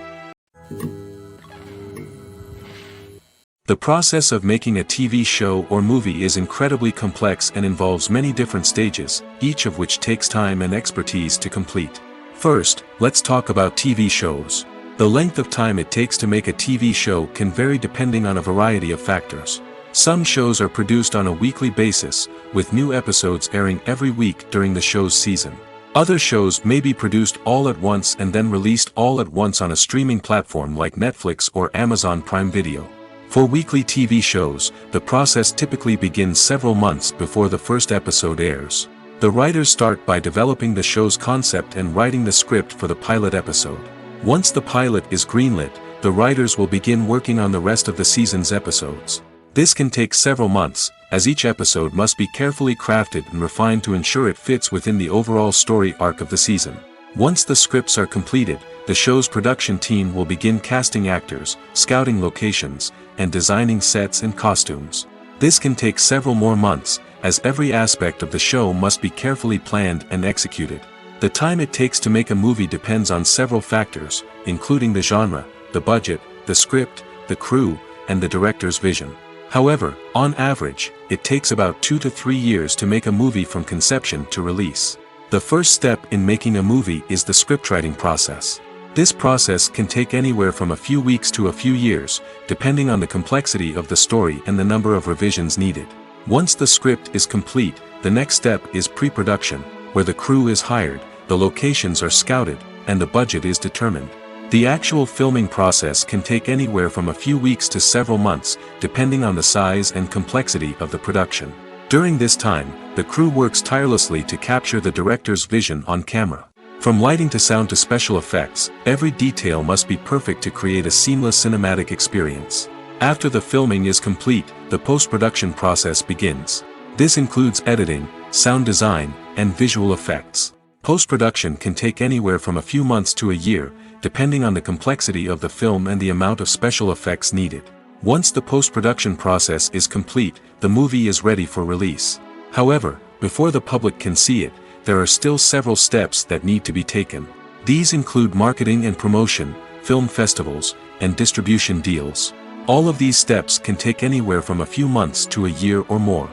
S1: The process of making a TV show or movie is incredibly complex and involves many different stages, each of which takes time and expertise to complete. First, let's talk about TV shows. The length of time it takes to make a TV show can vary depending on a variety of factors. Some shows are produced on a weekly basis, with new episodes airing every week during the show's season. Other shows may be produced all at once and then released all at once on a streaming platform like Netflix or Amazon Prime Video. For weekly TV shows, the process typically begins several months before the first episode airs. The writers start by developing the show's concept and writing the script for the pilot episode. Once the pilot is greenlit, the writers will begin working on the rest of the season's episodes. This can take several months, as each episode must be carefully crafted and refined to ensure it fits within the overall story arc of the season. Once the scripts are completed, the show's production team will begin casting actors, scouting locations, and designing sets and costumes. This can take several more months, as every aspect of the show must be carefully planned and executed. The time it takes to make a movie depends on several factors, including the genre, the budget, the script, the crew, and the director's vision. However, on average, it takes about 2 to 3 years to make a movie from conception to release. The first step in making a movie is the scriptwriting process. This process can take anywhere from a few weeks to a few years, depending on the complexity of the story and the number of revisions needed. Once the script is complete, the next step is pre-production, where the crew is hired, the locations are scouted, and the budget is determined. The actual filming process can take anywhere from a few weeks to several months, depending on the size and complexity of the production. During this time, the crew works tirelessly to capture the director's vision on camera. From lighting to sound to special effects, every detail must be perfect to create a seamless cinematic experience. After the filming is complete, the post-production process begins. This includes editing, sound design, and visual effects. Post-production can take anywhere from a few months to a year, depending on the complexity of the film and the amount of special effects needed. Once the post-production process is complete, the movie is ready for release. However, before the public can see it, there are still several steps that need to be taken. These include marketing and promotion, film festivals, and distribution deals. All of these steps can take anywhere from a few months to a year or more.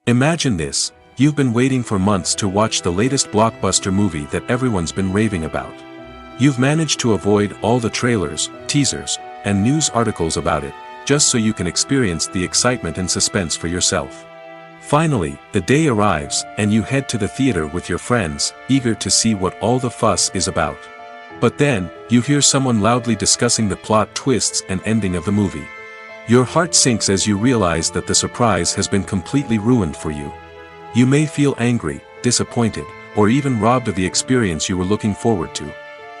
S1: Imagine this: you've been waiting for months to watch the latest blockbuster movie that everyone's been raving about. You've managed to avoid all the trailers, teasers, and news articles about it, just so you can experience the excitement and suspense for yourself. Finally, the day arrives, and you head to the theater with your friends, eager to see what all the fuss is about. But then, you hear someone loudly discussing the plot twists and ending of the movie. Your heart sinks as you realize that the surprise has been completely ruined for you. You may feel angry, disappointed, or even robbed of the experience you were looking forward to.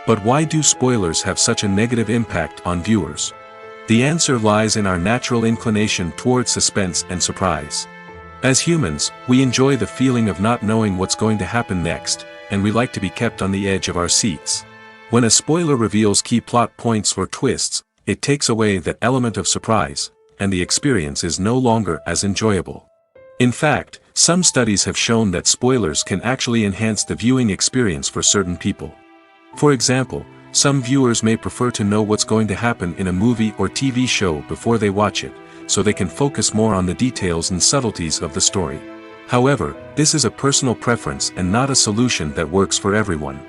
S1: But why do spoilers have such a negative impact on viewers? The answer lies in our natural inclination towards suspense and surprise. As humans, we enjoy the feeling of not knowing what's going to happen next, and we like to be kept on the edge of our seats. When a spoiler reveals key plot points or twists, it takes away that element of surprise, and the experience is no longer as enjoyable. In fact, some studies have shown that spoilers can actually enhance the viewing experience for certain people. For example, some viewers may prefer to know what's going to happen in a movie or TV show before they watch it, so they can focus more on the details and subtleties of the story. However, this is a personal preference and not a solution that works for everyone.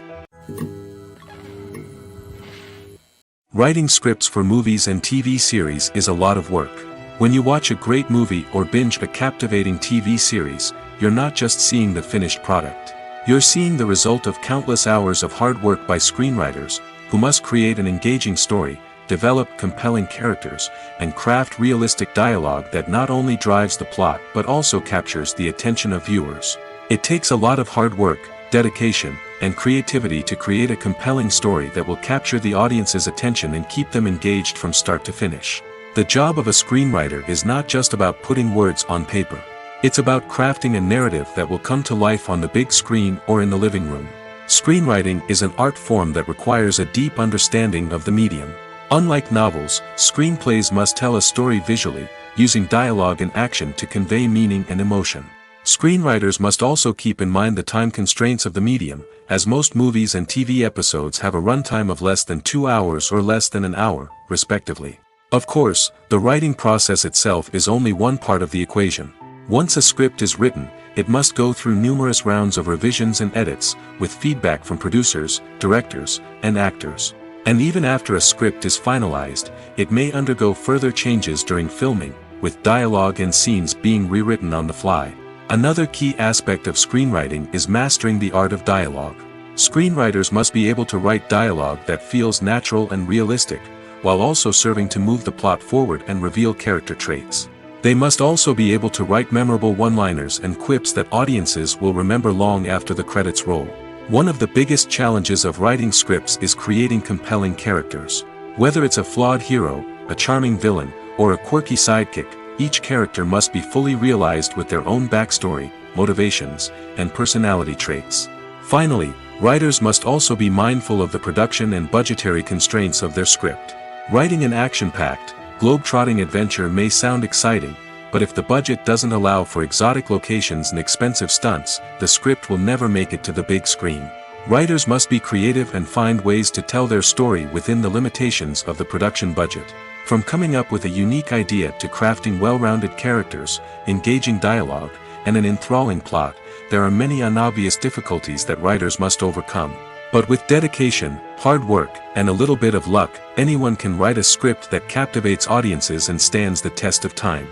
S1: Writing scripts for movies and TV series is a lot of work. When you watch a great movie or binge a captivating TV series, you're not just seeing the finished product. You're seeing the result of countless hours of hard work by screenwriters, who must create an engaging story, develop compelling characters, and craft realistic dialogue that not only drives the plot but also captures the attention of viewers. It takes a lot of hard work, dedication, and creativity to create a compelling story that will capture the audience's attention and keep them engaged from start to finish. The job of a screenwriter is not just about putting words on paper. It's about crafting a narrative that will come to life on the big screen or in the living room. Screenwriting is an art form that requires a deep understanding of the medium. Unlike novels, screenplays must tell a story visually, using dialogue and action to convey meaning and emotion. Screenwriters must also keep in mind the time constraints of the medium, as most movies and TV episodes have a runtime of less than 2 hours or less than an hour, respectively. Of course, the writing process itself is only one part of the equation. Once a script is written, it must go through numerous rounds of revisions and edits, with feedback from producers, directors, and actors. And even after a script is finalized, it may undergo further changes during filming, with dialogue and scenes being rewritten on the fly. Another key aspect of screenwriting is mastering the art of dialogue. Screenwriters must be able to write dialogue that feels natural and realistic, while also serving to move the plot forward and reveal character traits. They must also be able to write memorable one-liners and quips that audiences will remember long after the credits roll. One of the biggest challenges of writing scripts is creating compelling characters. Whether it's a flawed hero, a charming villain, or a quirky sidekick, each character must be fully realized with their own backstory, motivations, and personality traits. Finally, writers must also be mindful of the production and budgetary constraints of their script. Writing an action-packed, globe-trotting adventure may sound exciting, but if the budget doesn't allow for exotic locations and expensive stunts, the script will never make it to the big screen. Writers must be creative and find ways to tell their story within the limitations of the production budget. From coming up with a unique idea to crafting well-rounded characters, engaging dialogue, and an enthralling plot, there are many unobvious difficulties that writers must overcome. But with dedication, hard work, and a little bit of luck, anyone can write a script that captivates audiences and stands the test of time.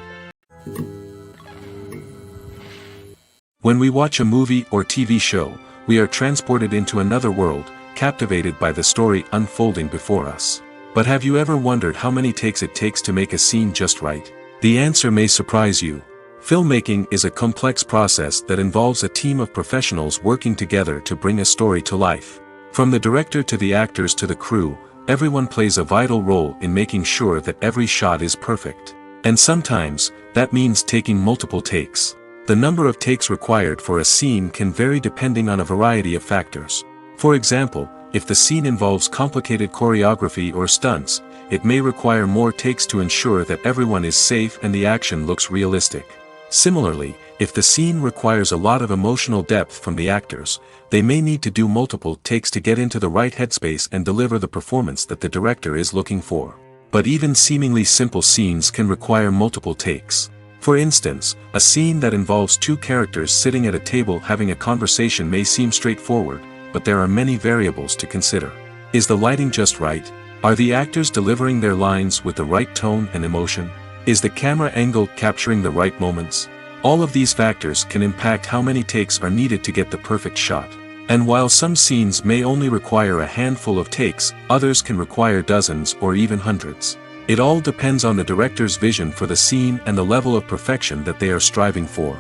S1: When we watch a movie or TV show, we are transported into another world, captivated by the story unfolding before us. But have you ever wondered how many takes it takes to make a scene just right? The answer may surprise you. Filmmaking is a complex process that involves a team of professionals working together to bring a story to life. From the director to the actors to the crew, everyone plays a vital role in making sure that every shot is perfect. And sometimes, that means taking multiple takes. The number of takes required for a scene can vary depending on a variety of factors. For example, if the scene involves complicated choreography or stunts, it may require more takes to ensure that everyone is safe and the action looks realistic. Similarly, if the scene requires a lot of emotional depth from the actors, they may need to do multiple takes to get into the right headspace and deliver the performance that the director is looking for. But even seemingly simple scenes can require multiple takes. For instance, a scene that involves two characters sitting at a table having a conversation may seem straightforward, but there are many variables to consider. Is the lighting just right? Are the actors delivering their lines with the right tone and emotion? Is the camera angle capturing the right moments? All of these factors can impact how many takes are needed to get the perfect shot. And while some scenes may only require a handful of takes, others can require dozens or even hundreds. It all depends on the director's vision for the scene and the level of perfection that they are striving for.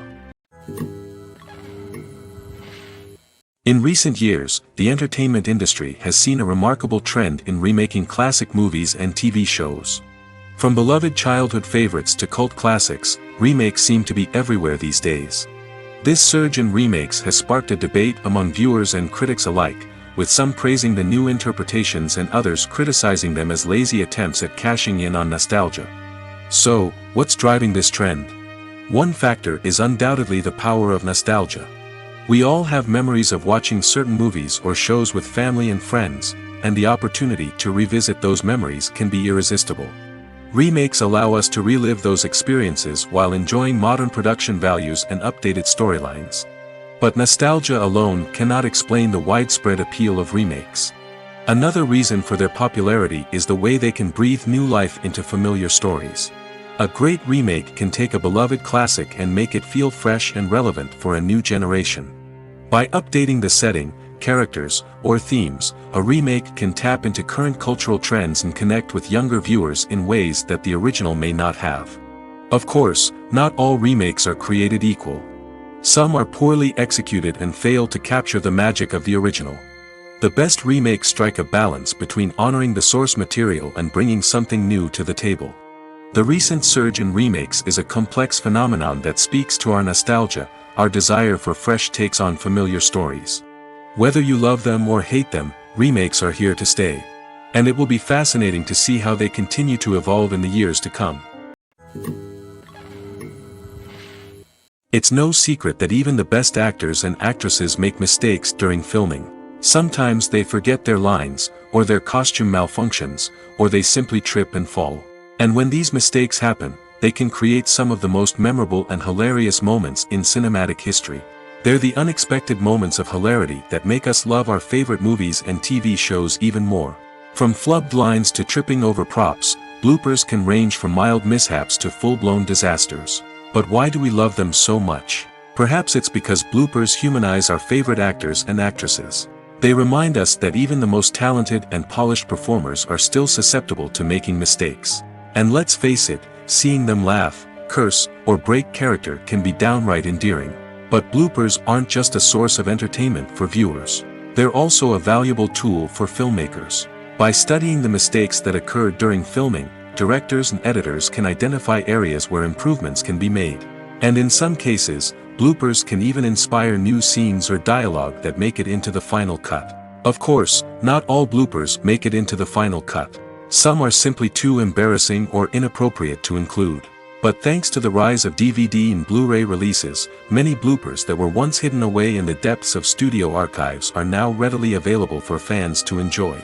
S1: In recent years, the entertainment industry has seen a remarkable trend in remaking classic movies and TV shows. From beloved childhood favorites to cult classics, remakes seem to be everywhere these days. This surge in remakes has sparked a debate among viewers and critics alike, with some praising the new interpretations and others criticizing them as lazy attempts at cashing in on nostalgia. So, what's driving this trend? One factor is undoubtedly the power of nostalgia. We all have memories of watching certain movies or shows with family and friends, and the opportunity to revisit those memories can be irresistible. Remakes allow us to relive those experiences while enjoying modern production values and updated storylines. But nostalgia alone cannot explain the widespread appeal of remakes. Another reason for their popularity is the way they can breathe new life into familiar stories. A great remake can take a beloved classic and make it feel fresh and relevant for a new generation. By updating the setting, characters, or themes, a remake can tap into current cultural trends and connect with younger viewers in ways that the original may not have. Of course, not all remakes are created equal. Some are poorly executed and fail to capture the magic of the original. The best remakes strike a balance between honoring the source material and bringing something new to the table. The recent surge in remakes is a complex phenomenon that speaks to our nostalgia, our desire for fresh takes on familiar stories. Whether you love them or hate them, remakes are here to stay. And it will be fascinating to see how they continue to evolve in the years to come. It's no secret that even the best actors and actresses make mistakes during filming. Sometimes they forget their lines, or their costume malfunctions, or they simply trip and fall. And when these mistakes happen, they can create some of the most memorable and hilarious moments in cinematic history. They're the unexpected moments of hilarity that make us love our favorite movies and TV shows even more. From flubbed lines to tripping over props, bloopers can range from mild mishaps to full-blown disasters. But why do we love them so much? Perhaps it's because bloopers humanize our favorite actors and actresses. They remind us that even the most talented and polished performers are still susceptible to making mistakes. And let's face it, seeing them laugh, curse, or break character can be downright endearing. But bloopers aren't just a source of entertainment for viewers. They're also a valuable tool for filmmakers. By studying the mistakes that occurred during filming, directors and editors can identify areas where improvements can be made. And in some cases, bloopers can even inspire new scenes or dialogue that make it into the final cut. Of course, not all bloopers make it into the final cut. Some are simply too embarrassing or inappropriate to include. But thanks to the rise of DVD and Blu-ray releases, many bloopers that were once hidden away in the depths of studio archives are now readily available for fans to enjoy.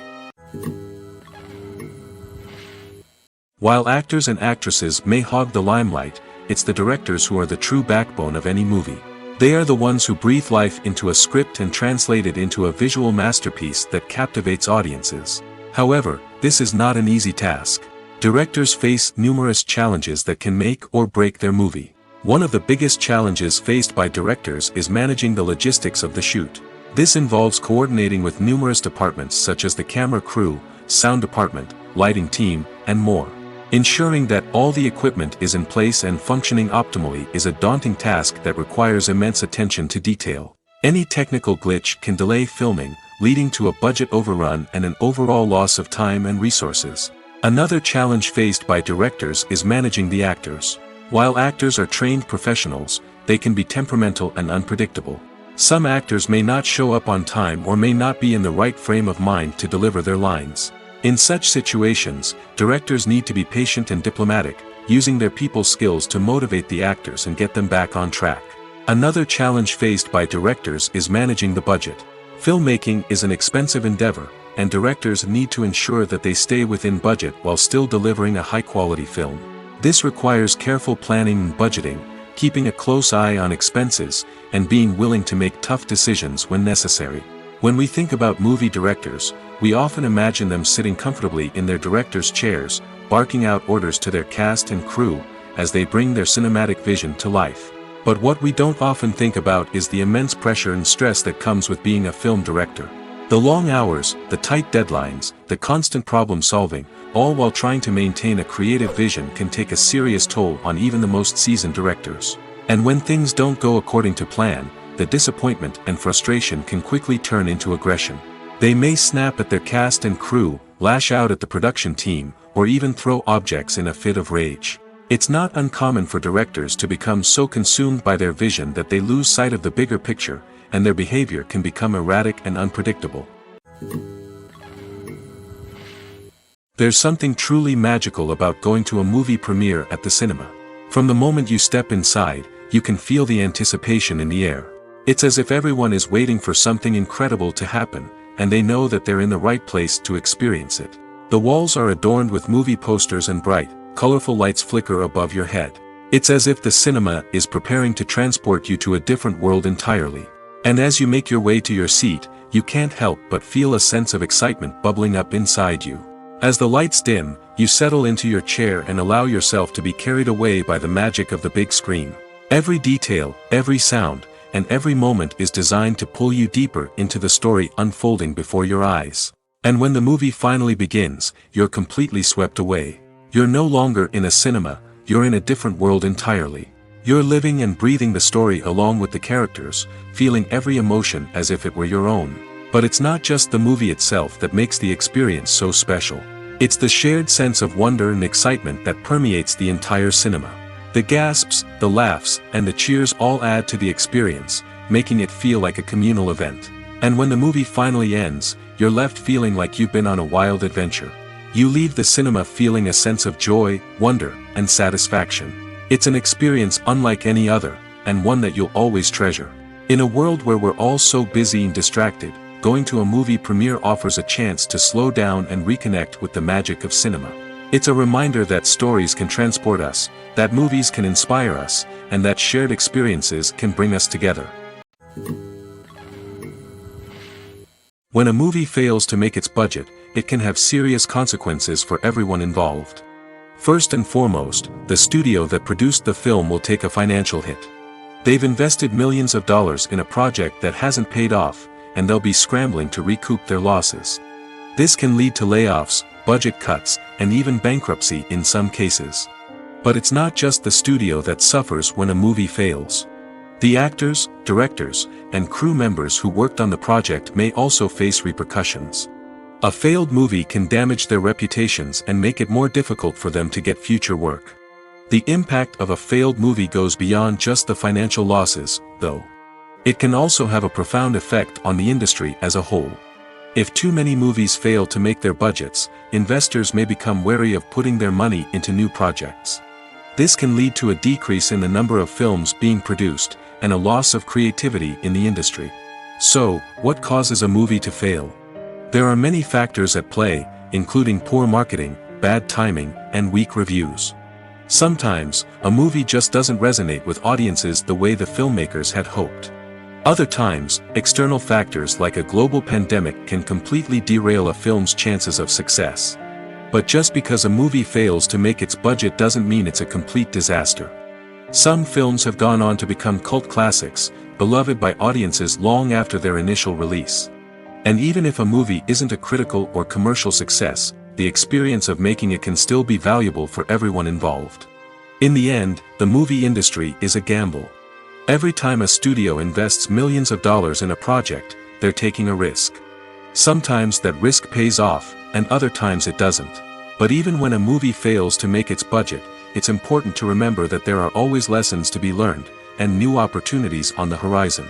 S1: While actors and actresses may hog the limelight, it's the directors who are the true backbone of any movie. They are the ones who breathe life into a script and translate it into a visual masterpiece that captivates audiences. However, this is not an easy task. Directors face numerous challenges that can make or break their movie. One of the biggest challenges faced by directors is managing the logistics of the shoot. This involves coordinating with numerous departments such as the camera crew, sound department, lighting team, and more. Ensuring that all the equipment is in place and functioning optimally is a daunting task that requires immense attention to detail. Any technical glitch can delay filming, leading to a budget overrun and an overall loss of time and resources. Another challenge faced by directors is managing the actors. While actors are trained professionals, they can be temperamental and unpredictable. Some actors may not show up on time or may not be in the right frame of mind to deliver their lines. In such situations, directors need to be patient and diplomatic, using their people skills to motivate the actors and get them back on track. Another challenge faced by directors is managing the budget. Filmmaking is an expensive endeavor, and directors need to ensure that they stay within budget while still delivering a high-quality film. This requires careful planning and budgeting, keeping a close eye on expenses, and being willing to make tough decisions when necessary. When we think about movie directors, we often imagine them sitting comfortably in their director's chairs, barking out orders to their cast and crew, as they bring their cinematic vision to life. But what we don't often think about is the immense pressure and stress that comes with being a film director. The long hours, the tight deadlines, the constant problem solving, all while trying to maintain a creative vision can take a serious toll on even the most seasoned directors. And when things don't go according to plan, the disappointment and frustration can quickly turn into aggression. They may snap at their cast and crew, lash out at the production team, or even throw objects in a fit of rage. It's not uncommon for directors to become so consumed by their vision that they lose sight of the bigger picture, and their behavior can become erratic and unpredictable. There's something truly magical about going to a movie premiere at the cinema. From the moment you step inside, you can feel the anticipation in the air. It's as if everyone is waiting for something incredible to happen, and they know that they're in the right place to experience it. The walls are adorned with movie posters and bright, colorful lights flicker above your head. It's as if the cinema is preparing to transport you to a different world entirely. And as you make your way to your seat, you can't help but feel a sense of excitement bubbling up inside you. As the lights dim, you settle into your chair and allow yourself to be carried away by the magic of the big screen. Every detail, every sound, and every moment is designed to pull you deeper into the story unfolding before your eyes. And when the movie finally begins, you're completely swept away. You're no longer in a cinema, you're in a different world entirely. You're living and breathing the story along with the characters, feeling every emotion as if it were your own. But it's not just the movie itself that makes the experience so special. It's the shared sense of wonder and excitement that permeates the entire cinema. The gasps, the laughs, and the cheers all add to the experience, making it feel like a communal event. And when the movie finally ends, you're left feeling like you've been on a wild adventure. You leave the cinema feeling a sense of joy, wonder, and satisfaction. It's an experience unlike any other, and one that you'll always treasure. In a world where we're all so busy and distracted, going to a movie premiere offers a chance to slow down and reconnect with the magic of cinema. It's a reminder that stories can transport us, that movies can inspire us, and that shared experiences can bring us together. When a movie fails to make its budget, it can have serious consequences for everyone involved. First and foremost, the studio that produced the film will take a financial hit. They've invested millions of dollars in a project that hasn't paid off, and they'll be scrambling to recoup their losses. This can lead to layoffs, budget cuts, and even bankruptcy in some cases. But it's not just the studio that suffers when a movie fails. The actors, directors, and crew members who worked on the project may also face repercussions. A failed movie can damage their reputations and make it more difficult for them to get future work. The impact of a failed movie goes beyond just the financial losses, though. It can also have a profound effect on the industry as a whole. If too many movies fail to make their budgets, investors may become wary of putting their money into new projects. This can lead to a decrease in the number of films being produced, and a loss of creativity in the industry. So, what causes a movie to fail? There are many factors at play, including poor marketing, bad timing, and weak reviews. Sometimes, a movie just doesn't resonate with audiences the way the filmmakers had hoped. Other times, external factors like a global pandemic can completely derail a film's chances of success. But just because a movie fails to make its budget doesn't mean it's a complete disaster. Some films have gone on to become cult classics, beloved by audiences long after their initial release. And even if a movie isn't a critical or commercial success, the experience of making it can still be valuable for everyone involved. In the end, the movie industry is a gamble. Every time a studio invests millions of dollars in a project, they're taking a risk. Sometimes that risk pays off, and other times it doesn't. But even when a movie fails to make its budget, it's important to remember that there are always lessons to be learned, and new opportunities on the horizon.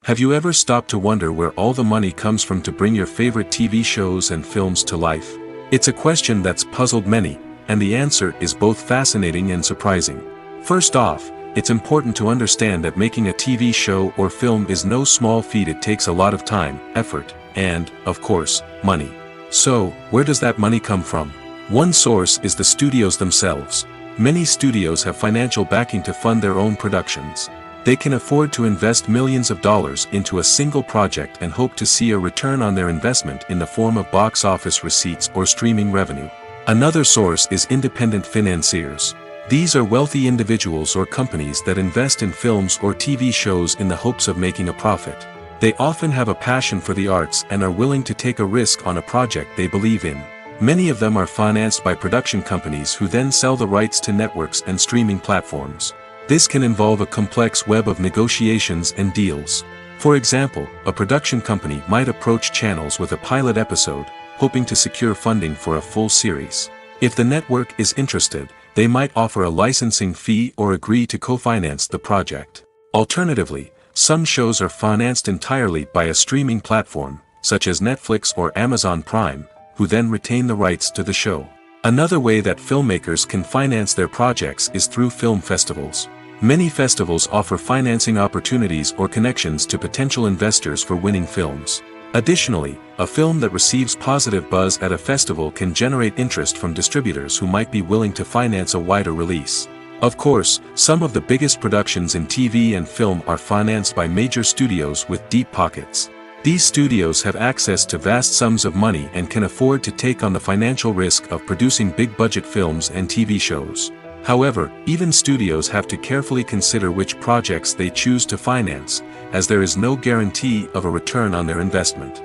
S1: Have you ever stopped to wonder where all the money comes from to bring your favorite TV shows and films to life? It's a question that's puzzled many, and the answer is both fascinating and surprising. First off, it's important to understand that making a TV show or film is no small feat. It takes a lot of time, effort, and, of course, money. So, where does that money come from? One source is the studios themselves. Many studios have financial backing to fund their own productions. They can afford to invest millions of dollars into a single project and hope to see a return on their investment in the form of box office receipts or streaming revenue. Another source is independent financiers. These are wealthy individuals or companies that invest in films or TV shows in the hopes of making a profit. They often have a passion for the arts and are willing to take a risk on a project they believe in. Many of them are financed by production companies who then sell the rights to networks and streaming platforms. This can involve a complex web of negotiations and deals. For example, a production company might approach channels with a pilot episode, hoping to secure funding for a full series. If the network is interested, they might offer a licensing fee or agree to co-finance the project. Alternatively, some shows are financed entirely by a streaming platform, such as Netflix or Amazon Prime, who then retain the rights to the show. Another way that filmmakers can finance their projects is through film festivals. Many festivals offer financing opportunities or connections to potential investors for winning films. Additionally, a film that receives positive buzz at a festival can generate interest from distributors who might be willing to finance a wider release. Of course, some of the biggest productions in TV and film are financed by major studios with deep pockets. These studios have access to vast sums of money and can afford to take on the financial risk of producing big-budget films and TV shows. However, even studios have to carefully consider which projects they choose to finance, as there is no guarantee of a return on their investment.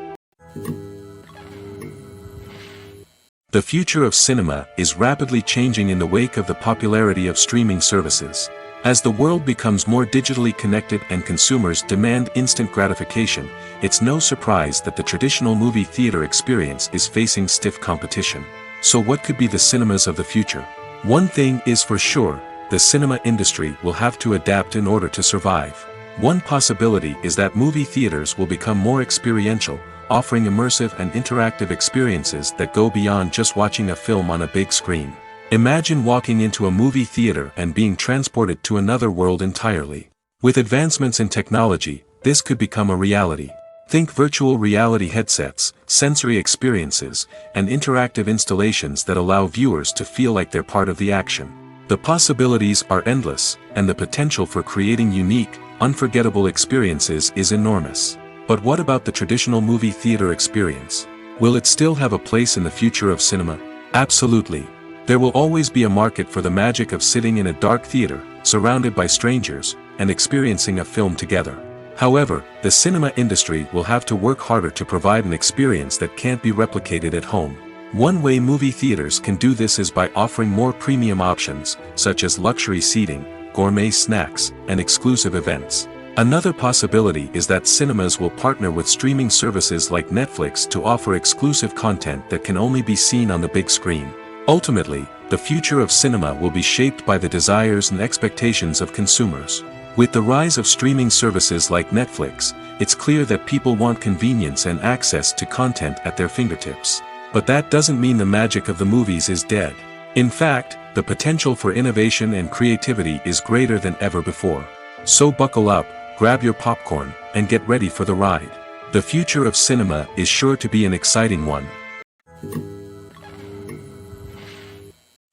S1: The future of cinema is rapidly changing in the wake of the popularity of streaming services. As the world becomes more digitally connected and consumers demand instant gratification, it's no surprise that the traditional movie theater experience is facing stiff competition. So what could be the cinemas of the future? One thing is for sure, the cinema industry will have to adapt in order to survive. One possibility is that movie theaters will become more experiential, offering immersive and interactive experiences that go beyond just watching a film on a big screen. Imagine walking into a movie theater and being transported to another world entirely. With advancements in technology, this could become a reality. Think virtual reality headsets, sensory experiences, and interactive installations that allow viewers to feel like they're part of the action. The possibilities are endless, and the potential for creating unique, unforgettable experiences is enormous. But what about the traditional movie theater experience? Will it still have a place in the future of cinema? Absolutely. There will always be a market for the magic of sitting in a dark theater, surrounded by strangers, and experiencing a film together. However, the cinema industry will have to work harder to provide an experience that can't be replicated at home. One way movie theaters can do this is by offering more premium options, such as luxury seating, gourmet snacks, and exclusive events. Another possibility is that cinemas will partner with streaming services like Netflix to offer exclusive content that can only be seen on the big screen. Ultimately, the future of cinema will be shaped by the desires and expectations of consumers. With the rise of streaming services like Netflix, it's clear that people want convenience and access to content at their fingertips. But that doesn't mean the magic of the movies is dead. In fact, the potential for innovation and creativity is greater than ever before. So buckle up, grab your popcorn, and get ready for the ride. The future of cinema is sure to be an exciting one.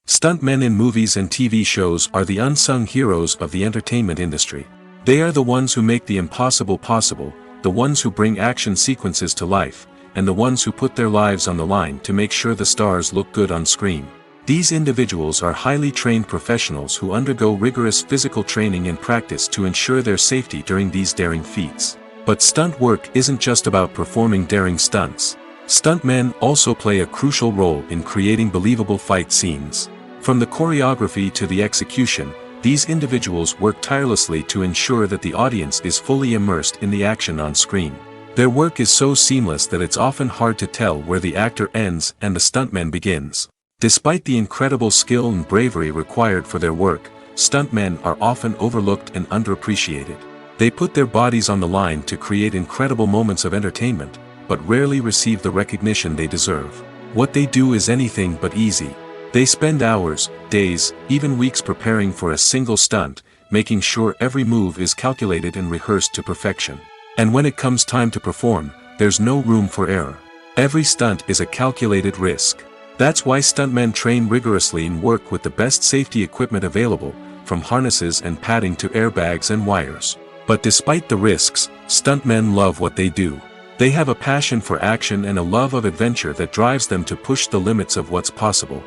S1: Stuntmen in movies and TV shows are the unsung heroes of the entertainment industry. They are the ones who make the impossible possible, the ones who bring action sequences to life, and the ones who put their lives on the line to make sure the stars look good on screen. These individuals are highly trained professionals who undergo rigorous physical training and practice to ensure their safety during these daring feats. But stunt work isn't just about performing daring stunts. Stuntmen also play a crucial role in creating believable fight scenes. From the choreography to the execution, these individuals work tirelessly to ensure that the audience is fully immersed in the action on screen. Their work is so seamless that it's often hard to tell where the actor ends and the stuntman begins. Despite the incredible skill and bravery required for their work, stuntmen are often overlooked and underappreciated. They put their bodies on the line to create incredible moments of entertainment, but rarely receive the recognition they deserve. What they do is anything but easy. They spend hours, days, even weeks preparing for a single stunt, making sure every move is calculated and rehearsed to perfection. And when it comes time to perform, there's no room for error. Every stunt is a calculated risk. That's why stuntmen train rigorously and work with the best safety equipment available, from harnesses and padding to airbags and wires. But despite the risks, stuntmen love what they do. They have a passion for action and a love of adventure that drives them to push the limits of what's possible.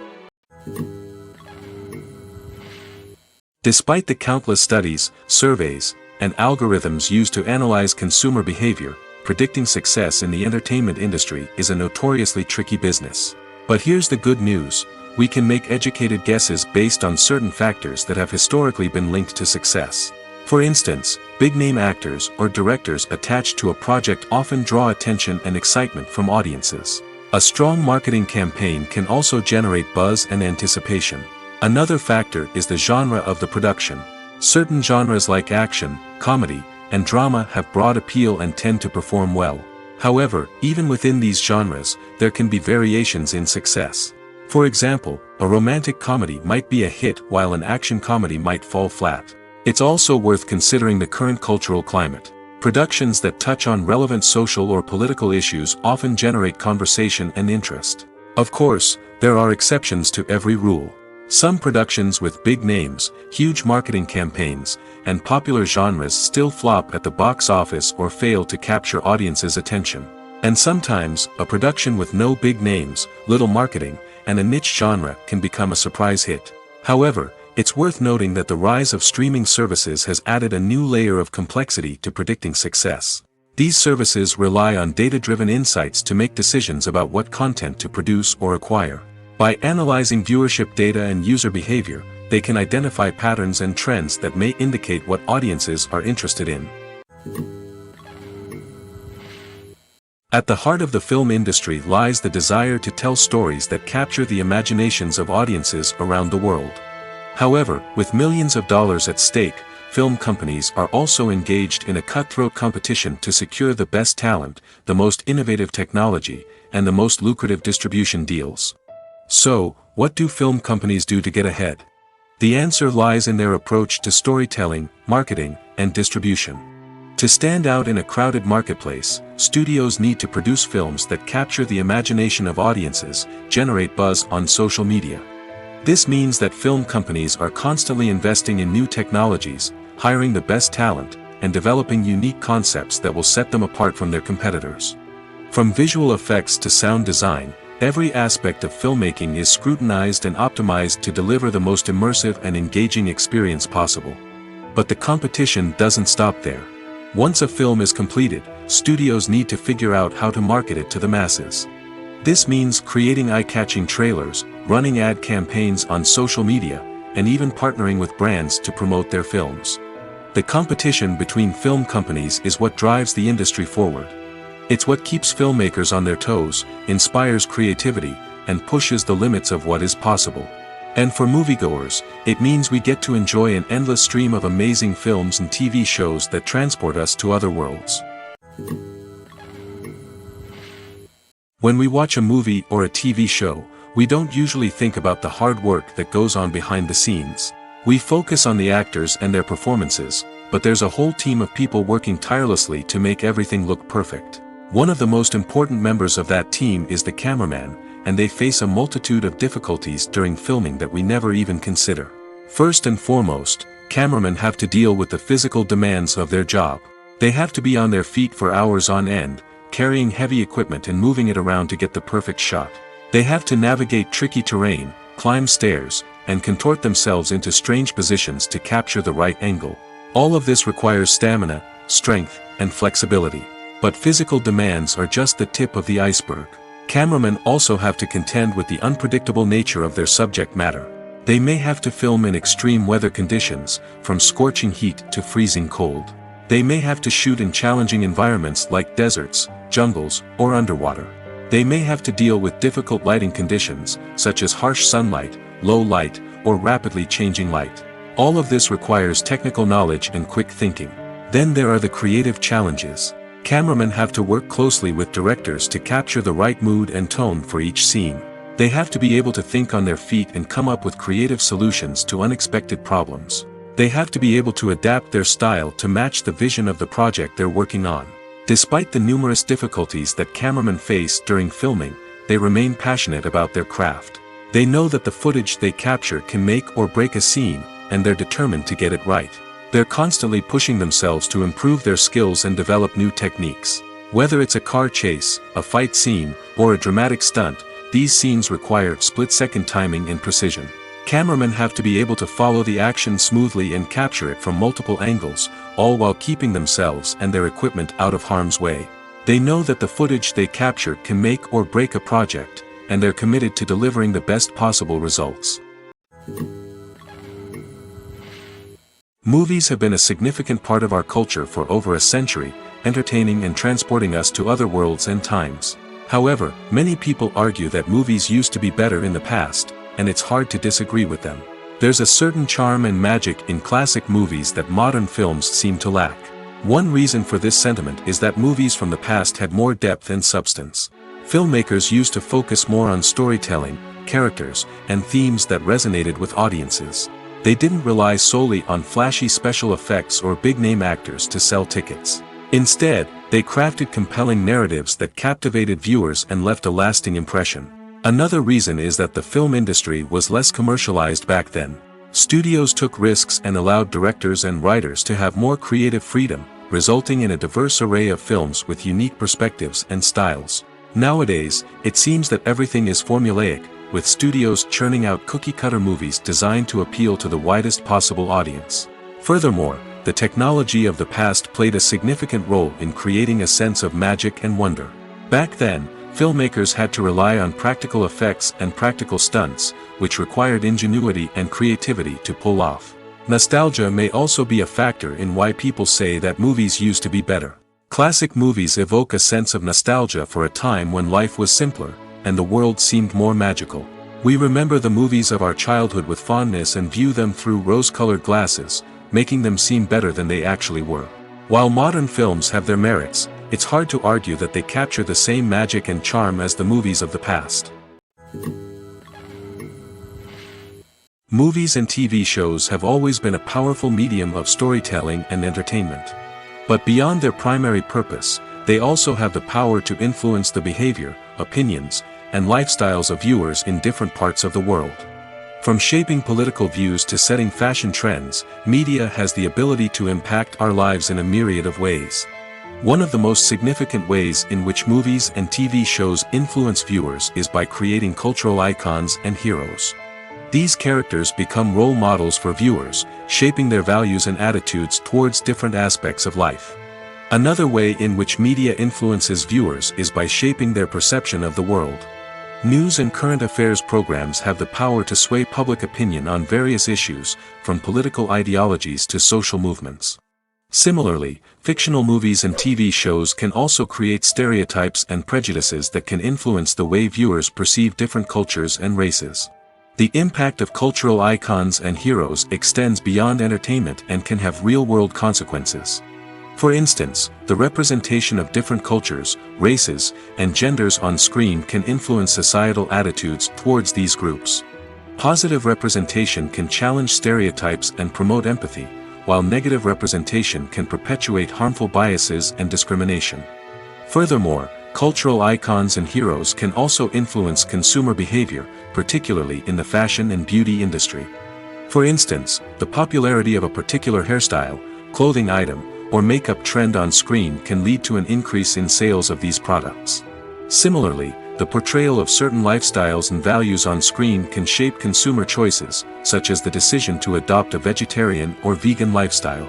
S1: Despite the countless studies, surveys, and algorithms used to analyze consumer behavior, predicting success in the entertainment industry is a notoriously tricky business. But here's the good news: we can make educated guesses based on certain factors that have historically been linked to success. For instance, big-name actors or directors attached to a project often draw attention and excitement from audiences. A strong marketing campaign can also generate buzz and anticipation. Another factor is the genre of the production. Certain genres like action, comedy, and drama have broad appeal and tend to perform well. However, even within these genres, there can be variations in success. For example, a romantic comedy might be a hit while an action comedy might fall flat. It's also worth considering the current cultural climate. Productions that touch on relevant social or political issues often generate conversation and interest. Of course, there are exceptions to every rule. Some productions with big names, huge marketing campaigns, and popular genres still flop at the box office or fail to capture audiences' attention. And sometimes, a production with no big names, little marketing, and a niche genre can become a surprise hit. However, it's worth noting that the rise of streaming services has added a new layer of complexity to predicting success. These services rely on data-driven insights to make decisions about what content to produce or acquire. By analyzing viewership data and user behavior, they can identify patterns and trends that may indicate what audiences are interested in. At the heart of the film industry lies the desire to tell stories that capture the imaginations of audiences around the world. However, with millions of dollars at stake, film companies are also engaged in a cutthroat competition to secure the best talent, the most innovative technology, and the most lucrative distribution deals. So, what do film companies do to get ahead? The answer lies in their approach to storytelling, marketing, and distribution. To stand out in a crowded marketplace, studios need to produce films that capture the imagination of audiences, generate buzz on social media. This means that film companies are constantly investing in new technologies, hiring the best talent, and developing unique concepts that will set them apart from their competitors. From visual effects to sound design, every aspect of filmmaking is scrutinized and optimized to deliver the most immersive and engaging experience possible. But the competition doesn't stop there. Once a film is completed, studios need to figure out how to market it to the masses. This means creating eye-catching trailers, running ad campaigns on social media, and even partnering with brands to promote their films. The competition between film companies is what drives the industry forward. It's what keeps filmmakers on their toes, inspires creativity, and pushes the limits of what is possible. And for moviegoers, it means we get to enjoy an endless stream of amazing films and TV shows that transport us to other worlds. When we watch a movie or a TV show, we don't usually think about the hard work that goes on behind the scenes. We focus on the actors and their performances, but there's a whole team of people working tirelessly to make everything look perfect. One of the most important members of that team is the cameraman, and they face a multitude of difficulties during filming that we never even consider. First and foremost, cameramen have to deal with the physical demands of their job. They have to be on their feet for hours on end, carrying heavy equipment and moving it around to get the perfect shot. They have to navigate tricky terrain, climb stairs, and contort themselves into strange positions to capture the right angle. All of this requires stamina, strength, and flexibility. But physical demands are just the tip of the iceberg. Cameramen also have to contend with the unpredictable nature of their subject matter. They may have to film in extreme weather conditions, from scorching heat to freezing cold. They may have to shoot in challenging environments like deserts, jungles, or underwater. They may have to deal with difficult lighting conditions, such as harsh sunlight, low light, or rapidly changing light. All of this requires technical knowledge and quick thinking. Then there are the creative challenges. Cameramen have to work closely with directors to capture the right mood and tone for each scene. They have to be able to think on their feet and come up with creative solutions to unexpected problems. They have to be able to adapt their style to match the vision of the project they're working on. Despite the numerous difficulties that cameramen face during filming, they remain passionate about their craft. They know that the footage they capture can make or break a scene, and they're determined to get it right. They're constantly pushing themselves to improve their skills and develop new techniques. Whether it's a car chase, a fight scene, or a dramatic stunt, these scenes require split-second timing and precision. Cameramen have to be able to follow the action smoothly and capture it from multiple angles, all while keeping themselves and their equipment out of harm's way. They know that the footage they capture can make or break a project, and they're committed to delivering the best possible results. Movies have been a significant part of our culture for over a century, entertaining and transporting us to other worlds and times. However, many people argue that movies used to be better in the past, and it's hard to disagree with them. There's a certain charm and magic in classic movies that modern films seem to lack. One reason for this sentiment is that movies from the past had more depth and substance. Filmmakers used to focus more on storytelling, characters, and themes that resonated with audiences. They didn't rely solely on flashy special effects or big-name actors to sell tickets. Instead, they crafted compelling narratives that captivated viewers and left a lasting impression. Another reason is that the film industry was less commercialized back then. Studios took risks and allowed directors and writers to have more creative freedom, resulting in a diverse array of films with unique perspectives and styles. Nowadays, it seems that everything is formulaic, with studios churning out cookie-cutter movies designed to appeal to the widest possible audience. Furthermore, the technology of the past played a significant role in creating a sense of magic and wonder. Back then, filmmakers had to rely on practical effects and practical stunts, which required ingenuity and creativity to pull off. Nostalgia may also be a factor in why people say that movies used to be better. Classic movies evoke a sense of nostalgia for a time when life was simpler, and the world seemed more magical. We remember the movies of our childhood with fondness and view them through rose-colored glasses, making them seem better than they actually were. While modern films have their merits, it's hard to argue that they capture the same magic and charm as the movies of the past. Movies and TV shows have always been a powerful medium of storytelling and entertainment. But beyond their primary purpose, they also have the power to influence the behavior, opinions, and lifestyles of viewers in different parts of the world. From shaping political views to setting fashion trends, media has the ability to impact our lives in a myriad of ways. One of the most significant ways in which movies and TV shows influence viewers is by creating cultural icons and heroes. These characters become role models for viewers, shaping their values and attitudes towards different aspects of life. Another way in which media influences viewers is by shaping their perception of the world. News and current affairs programs have the power to sway public opinion on various issues, from political ideologies to social movements. Similarly, fictional movies and TV shows can also create stereotypes and prejudices that can influence the way viewers perceive different cultures and races. The impact of cultural icons and heroes extends beyond entertainment and can have real-world consequences. For instance, the representation of different cultures, races, and genders on screen can influence societal attitudes towards these groups. Positive representation can challenge stereotypes and promote empathy, while negative representation can perpetuate harmful biases and discrimination. Furthermore, cultural icons and heroes can also influence consumer behavior, particularly in the fashion and beauty industry. For instance, the popularity of a particular hairstyle, clothing item, or makeup trend on screen can lead to an increase in sales of these products. Similarly, the portrayal of certain lifestyles and values on screen can shape consumer choices, such as the decision to adopt a vegetarian or vegan lifestyle.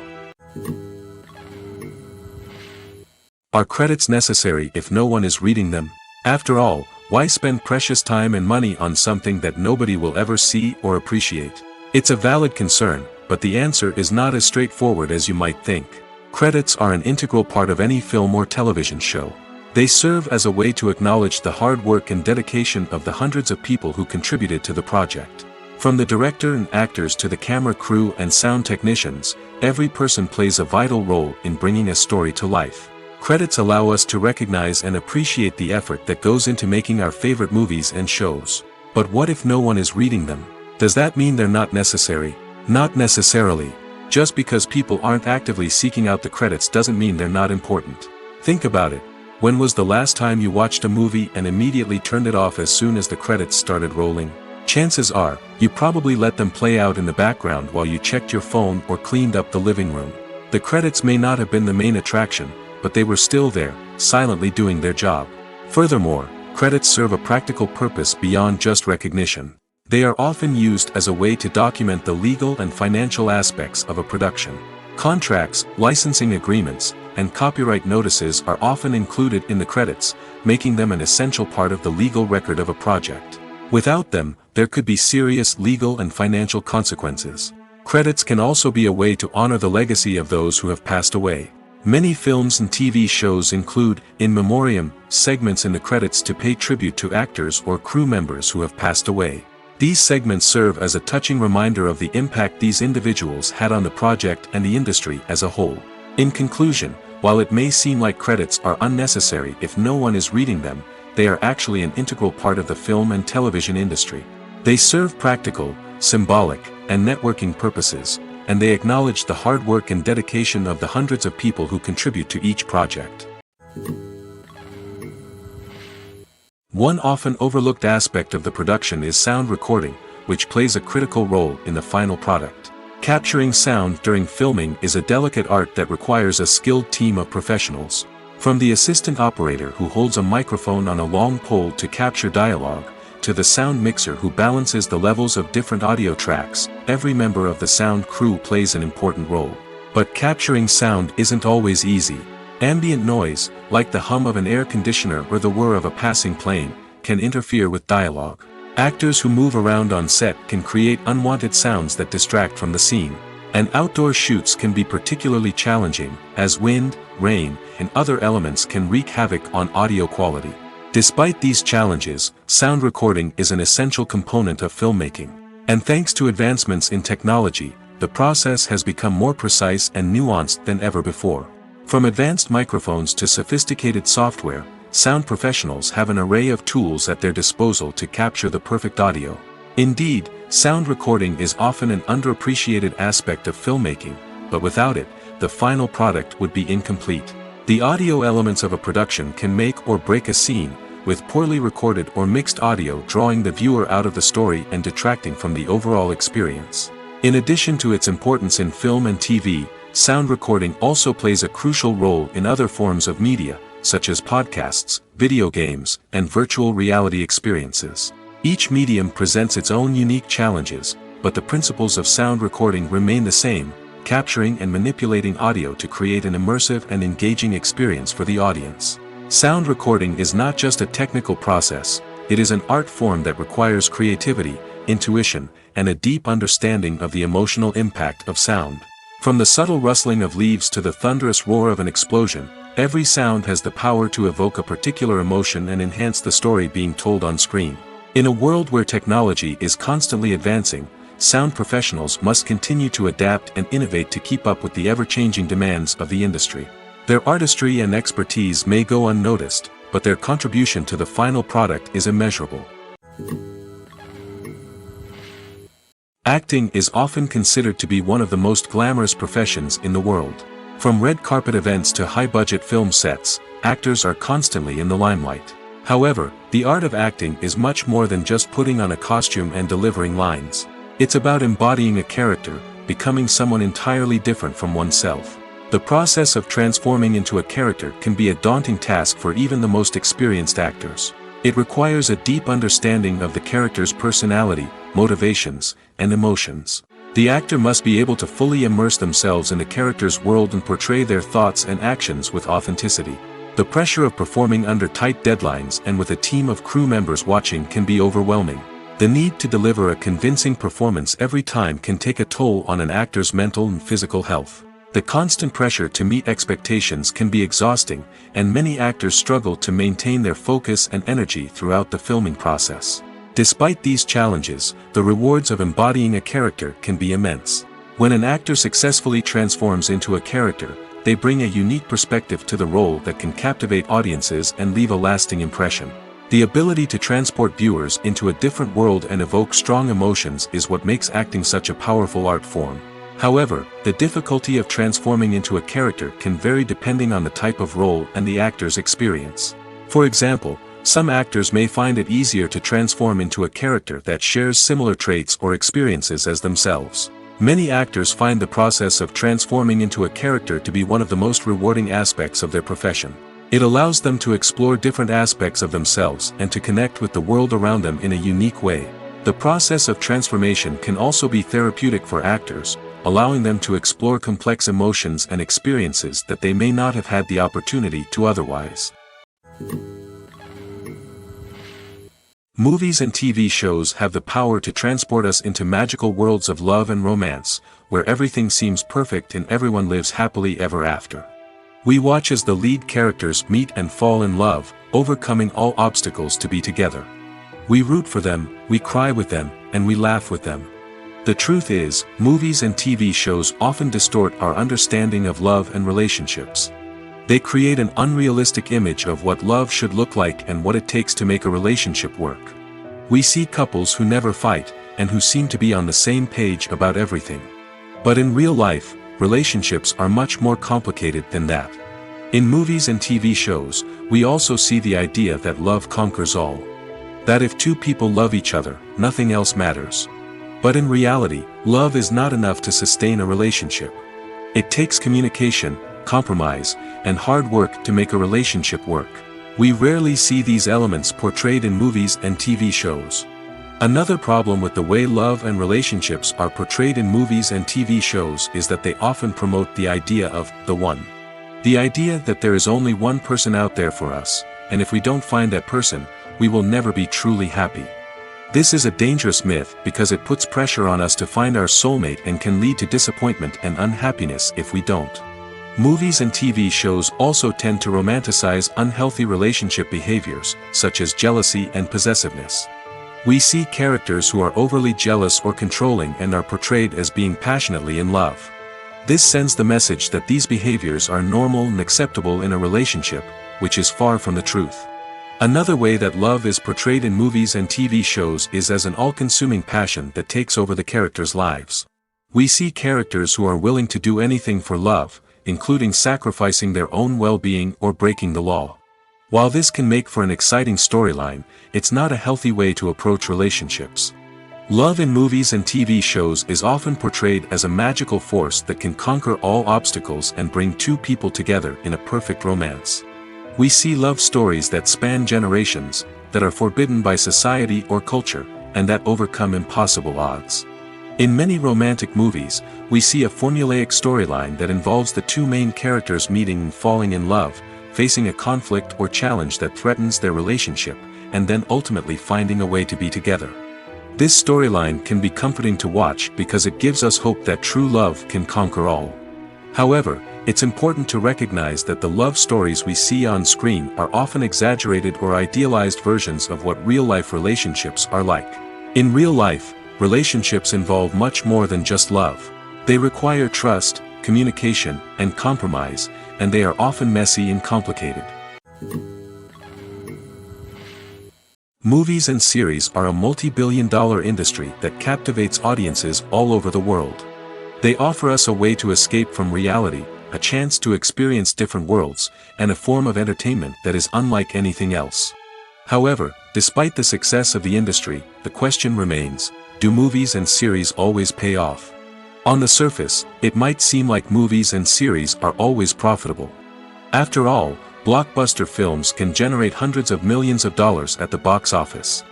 S1: Are credits necessary if no one is reading them? After all, why spend precious time and money on something that nobody will ever see or appreciate? It's a valid concern, but the answer is not as straightforward as you might think. Credits are an integral part of any film or television show. They serve as a way to acknowledge the hard work and dedication of the hundreds of people who contributed to the project. From the director and actors to the camera crew and sound technicians, every person plays a vital role in bringing a story to life. Credits allow us to recognize and appreciate the effort that goes into making our favorite movies and shows. But what if no one is reading them? Does that mean they're not necessary? Not necessarily. Just because people aren't actively seeking out the credits doesn't mean they're not important. Think about it. When was the last time you watched a movie and immediately turned it off as soon as the credits started rolling? Chances are, you probably let them play out in the background while you checked your phone or cleaned up the living room. The credits may not have been the main attraction, but they were still there, silently doing their job. Furthermore, credits serve a practical purpose beyond just recognition. They are often used as a way to document the legal and financial aspects of a production. Contracts, licensing agreements, and copyright notices are often included in the credits, making them an essential part of the legal record of a project. Without them, there could be serious legal and financial consequences. Credits can also be a way to honor the legacy of those who have passed away. Many films and TV shows include, in memoriam, segments in the credits to pay tribute to actors or crew members who have passed away. These segments serve as a touching reminder of the impact these individuals had on the project and the industry as a whole. In conclusion, while it may seem like credits are unnecessary if no one is reading them, they are actually an integral part of the film and television industry. They serve practical, symbolic, and networking purposes, and they acknowledge the hard work and dedication of the hundreds of people who contribute to each project. One often overlooked aspect of the production is sound recording, which plays a critical role in the final product. Capturing sound during filming is a delicate art that requires a skilled team of professionals. From the assistant operator who holds a microphone on a long pole to capture dialogue, to the sound mixer who balances the levels of different audio tracks, every member of the sound crew plays an important role. But capturing sound isn't always easy. Ambient noise, like the hum of an air conditioner or the whir of a passing plane, can interfere with dialogue. Actors who move around on set can create unwanted sounds that distract from the scene. And outdoor shoots can be particularly challenging, as wind, rain, and other elements can wreak havoc on audio quality. Despite these challenges, sound recording is an essential component of filmmaking. And thanks to advancements in technology, the process has become more precise and nuanced than ever before. From advanced microphones to sophisticated software, sound professionals have an array of tools at their disposal to capture the perfect audio. Indeed, sound recording is often an underappreciated aspect of filmmaking, but without it, the final product would be incomplete. The audio elements of a production can make or break a scene, with poorly recorded or mixed audio drawing the viewer out of the story and detracting from the overall experience. In addition to its importance in film and TV, sound recording also plays a crucial role in other forms of media, such as podcasts, video games, and virtual reality experiences. Each medium presents its own unique challenges, but the principles of sound recording remain the same, capturing and manipulating audio to create an immersive and engaging experience for the audience. Sound recording is not just a technical process, it is an art form that requires creativity, intuition, and a deep understanding of the emotional impact of sound. From the subtle rustling of leaves to the thunderous roar of an explosion, every sound has the power to evoke a particular emotion and enhance the story being told on screen. In a world where technology is constantly advancing, sound professionals must continue to adapt and innovate to keep up with the ever-changing demands of the industry. Their artistry and expertise may go unnoticed, but their contribution to the final product is immeasurable. Acting is often considered to be one of the most glamorous professions in the world. From red carpet events to high-budget film sets, actors are constantly in the limelight. However, the art of acting is much more than just putting on a costume and delivering lines. It's about embodying a character, becoming someone entirely different from oneself. The process of transforming into a character can be a daunting task for even the most experienced actors. It requires a deep understanding of the character's personality, motivations, and emotions. The actor must be able to fully immerse themselves in the character's world and portray their thoughts and actions with authenticity. The pressure of performing under tight deadlines and with a team of crew members watching can be overwhelming. The need to deliver a convincing performance every time can take a toll on an actor's mental and physical health. The constant pressure to meet expectations can be exhausting, and many actors struggle to maintain their focus and energy throughout the filming process. Despite these challenges, the rewards of embodying a character can be immense. When an actor successfully transforms into a character, they bring a unique perspective to the role that can captivate audiences and leave a lasting impression. The ability to transport viewers into a different world and evoke strong emotions is what makes acting such a powerful art form. However, the difficulty of transforming into a character can vary depending on the type of role and the actor's experience. For example, some actors may find it easier to transform into a character that shares similar traits or experiences as themselves. Many actors find the process of transforming into a character to be one of the most rewarding aspects of their profession. It allows them to explore different aspects of themselves and to connect with the world around them in a unique way. The process of transformation can also be therapeutic for actors, allowing them to explore complex emotions and experiences that they may not have had the opportunity to otherwise. Movies and TV shows have the power to transport us into magical worlds of love and romance, where everything seems perfect and everyone lives happily ever after. We watch as the lead characters meet and fall in love, overcoming all obstacles to be together. We root for them, we cry with them, and we laugh with them. The truth is, movies and TV shows often distort our understanding of love and relationships. They create an unrealistic image of what love should look like and what it takes to make a relationship work. We see couples who never fight, and who seem to be on the same page about everything. But in real life, relationships are much more complicated than that. In movies and TV shows, we also see the idea that love conquers all. That if two people love each other, nothing else matters. But in reality, love is not enough to sustain a relationship. It takes communication, compromise, and hard work to make a relationship work. We rarely see these elements portrayed in movies and TV shows. Another problem with the way love and relationships are portrayed in movies and TV shows is that they often promote the idea of the one. The idea that there is only one person out there for us, and if we don't find that person, we will never be truly happy. This is a dangerous myth because it puts pressure on us to find our soulmate and can lead to disappointment and unhappiness if we don't. Movies and TV shows also tend to romanticize unhealthy relationship behaviors, such as jealousy and possessiveness. We see characters who are overly jealous or controlling and are portrayed as being passionately in love. This sends the message that these behaviors are normal and acceptable in a relationship, which is far from the truth. Another way that love is portrayed in movies and TV shows is as an all-consuming passion that takes over the characters' lives. We see characters who are willing to do anything for love, including sacrificing their own well-being or breaking the law. While this can make for an exciting storyline, it's not a healthy way to approach relationships. Love in movies and TV shows is often portrayed as a magical force that can conquer all obstacles and bring two people together in a perfect romance. We see love stories that span generations, that are forbidden by society or culture, and that overcome impossible odds. In many romantic movies, we see a formulaic storyline that involves the two main characters meeting and falling in love, facing a conflict or challenge that threatens their relationship, and then ultimately finding a way to be together. This storyline can be comforting to watch because it gives us hope that true love can conquer all. However, it's important to recognize that the love stories we see on screen are often exaggerated or idealized versions of what real-life relationships are like. In real life, relationships involve much more than just love. They require trust, communication, and compromise, and they are often messy and complicated. Movies and series are a multi-billion-dollar industry that captivates audiences all over the world. They offer us a way to escape from reality, a chance to experience different worlds, and a form of entertainment that is unlike anything else. However, despite the success of the industry, the question remains, do movies and series always pay off? On the surface, it might seem like movies and series are always profitable. After all, blockbuster films can generate hundreds of millions of dollars at the box office.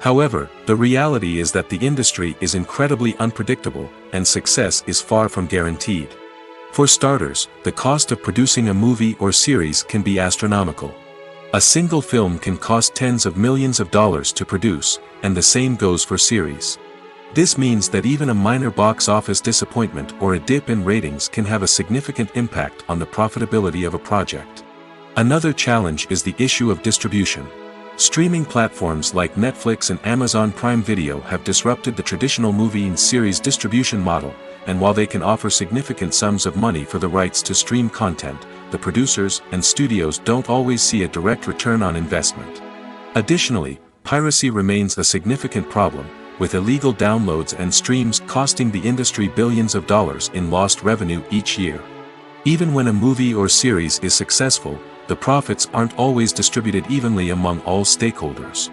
S1: However, the reality is that the industry is incredibly unpredictable, and success is far from guaranteed. For starters, the cost of producing a movie or series can be astronomical. A single film can cost tens of millions of dollars to produce, and the same goes for series. This means that even a minor box office disappointment or a dip in ratings can have a significant impact on the profitability of a project. Another challenge is the issue of distribution. Streaming platforms like Netflix and Amazon Prime Video have disrupted the traditional movie and series distribution model, and while they can offer significant sums of money for the rights to stream content, the producers and studios don't always see a direct return on investment. Additionally, piracy remains a significant problem, with illegal downloads and streams costing the industry billions of dollars in lost revenue each year. Even when a movie or series is successful, the profits aren't always distributed evenly among all stakeholders.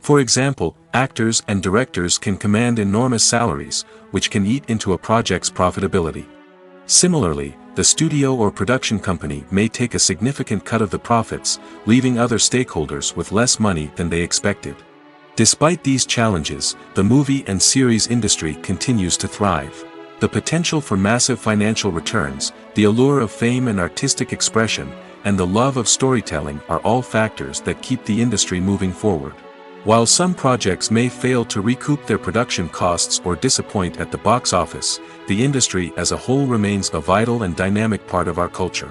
S1: For example, actors and directors can command enormous salaries, which can eat into a project's profitability. Similarly, the studio or production company may take a significant cut of the profits, leaving other stakeholders with less money than they expected. Despite these challenges, the movie and series industry continues to thrive. The potential for massive financial returns, the allure of fame and artistic expression, and the love of storytelling are all factors that keep the industry moving forward. While some projects may fail to recoup their production costs or disappoint at the box office, the industry as a whole remains a vital and dynamic part of our culture.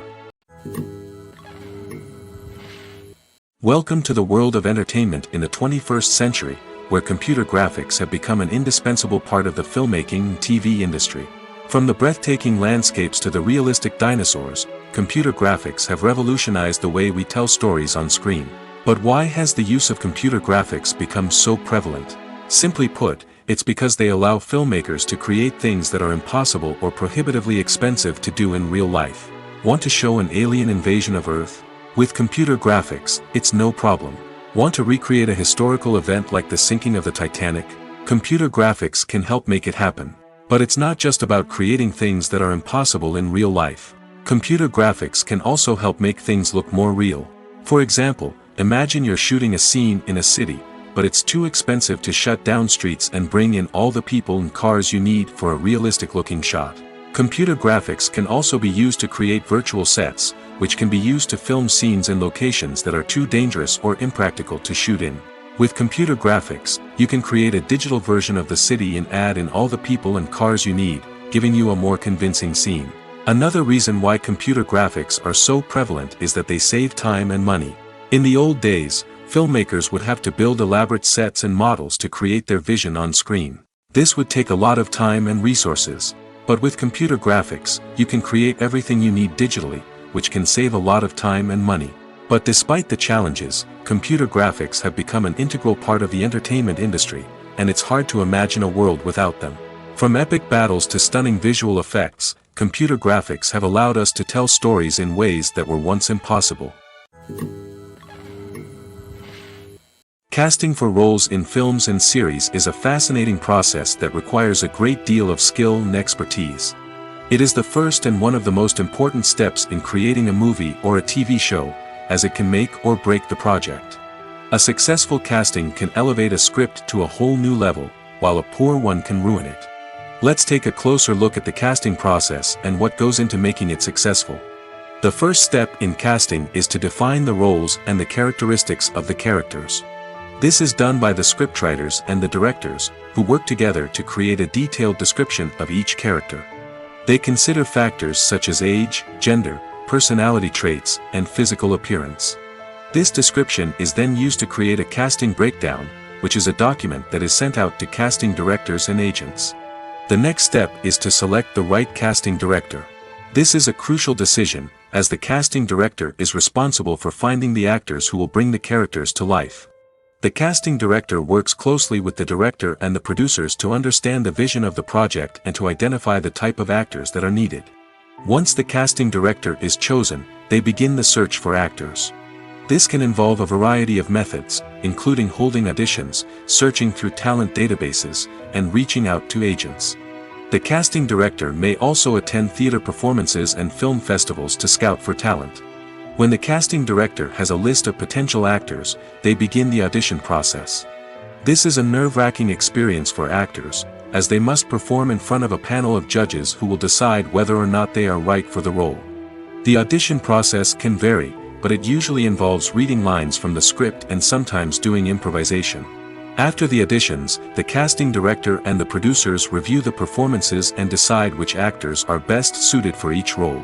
S1: Welcome to the world of entertainment in the 21st century, where computer graphics have become an indispensable part of the filmmaking and TV industry. From the breathtaking landscapes to the realistic dinosaurs, computer graphics have revolutionized the way we tell stories on screen. But why has the use of computer graphics become so prevalent? Simply put, it's because they allow filmmakers to create things that are impossible or prohibitively expensive to do in real life. Want to show an alien invasion of Earth? With computer graphics, it's no problem. Want to recreate a historical event like the sinking of the Titanic? Computer graphics can help make it happen. But it's not just about creating things that are impossible in real life. Computer graphics can also help make things look more real. For example, imagine you're shooting a scene in a city, but it's too expensive to shut down streets and bring in all the people and cars you need for a realistic-looking shot. Computer graphics can also be used to create virtual sets, which can be used to film scenes in locations that are too dangerous or impractical to shoot in. With computer graphics, you can create a digital version of the city and add in all the people and cars you need, giving you a more convincing scene. Another reason why computer graphics are so prevalent is that they save time and money. In the old days, filmmakers would have to build elaborate sets and models to create their vision on screen. This would take a lot of time and resources. But with computer graphics, you can create everything you need digitally, which can save a lot of time and money. But despite the challenges, computer graphics have become an integral part of the entertainment industry, and it's hard to imagine a world without them. From epic battles to stunning visual effects, computer graphics have allowed us to tell stories in ways that were once impossible. Casting for roles in films and series is a fascinating process that requires a great deal of skill and expertise. It is the first and one of the most important steps in creating a movie or a TV show, as it can make or break the project. A successful casting can elevate a script to a whole new level, while a poor one can ruin it. Let's take a closer look at the casting process and what goes into making it successful. The first step in casting is to define the roles and the characteristics of the characters. This is done by the scriptwriters and the directors, who work together to create a detailed description of each character. They consider factors such as age, gender, personality traits, and physical appearance. This description is then used to create a casting breakdown, which is a document that is sent out to casting directors and agents. The next step is to select the right casting director. This is a crucial decision, as the casting director is responsible for finding the actors who will bring the characters to life. The casting director works closely with the director and the producers to understand the vision of the project and to identify the type of actors that are needed. Once the casting director is chosen, they begin the search for actors. This can involve a variety of methods, including holding auditions, searching through talent databases, and reaching out to agents. The casting director may also attend theater performances and film festivals to scout for talent. When the casting director has a list of potential actors, they begin the audition process. This is a nerve-wracking experience for actors, as they must perform in front of a panel of judges who will decide whether or not they are right for the role. The audition process can vary, but it usually involves reading lines from the script and sometimes doing improvisation. After the auditions, the casting director and the producers review the performances and decide which actors are best suited for each role.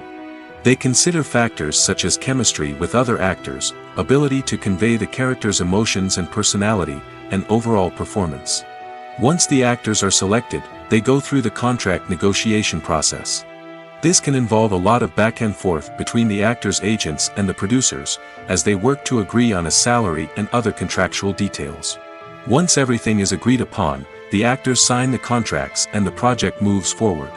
S1: They consider factors such as chemistry with other actors, ability to convey the character's emotions and personality, and overall performance. Once the actors are selected, they go through the contract negotiation process. This can involve a lot of back and forth between the actors' agents and the producers, as they work to agree on a salary and other contractual details. Once everything is agreed upon, the actors sign the contracts and the project moves forward.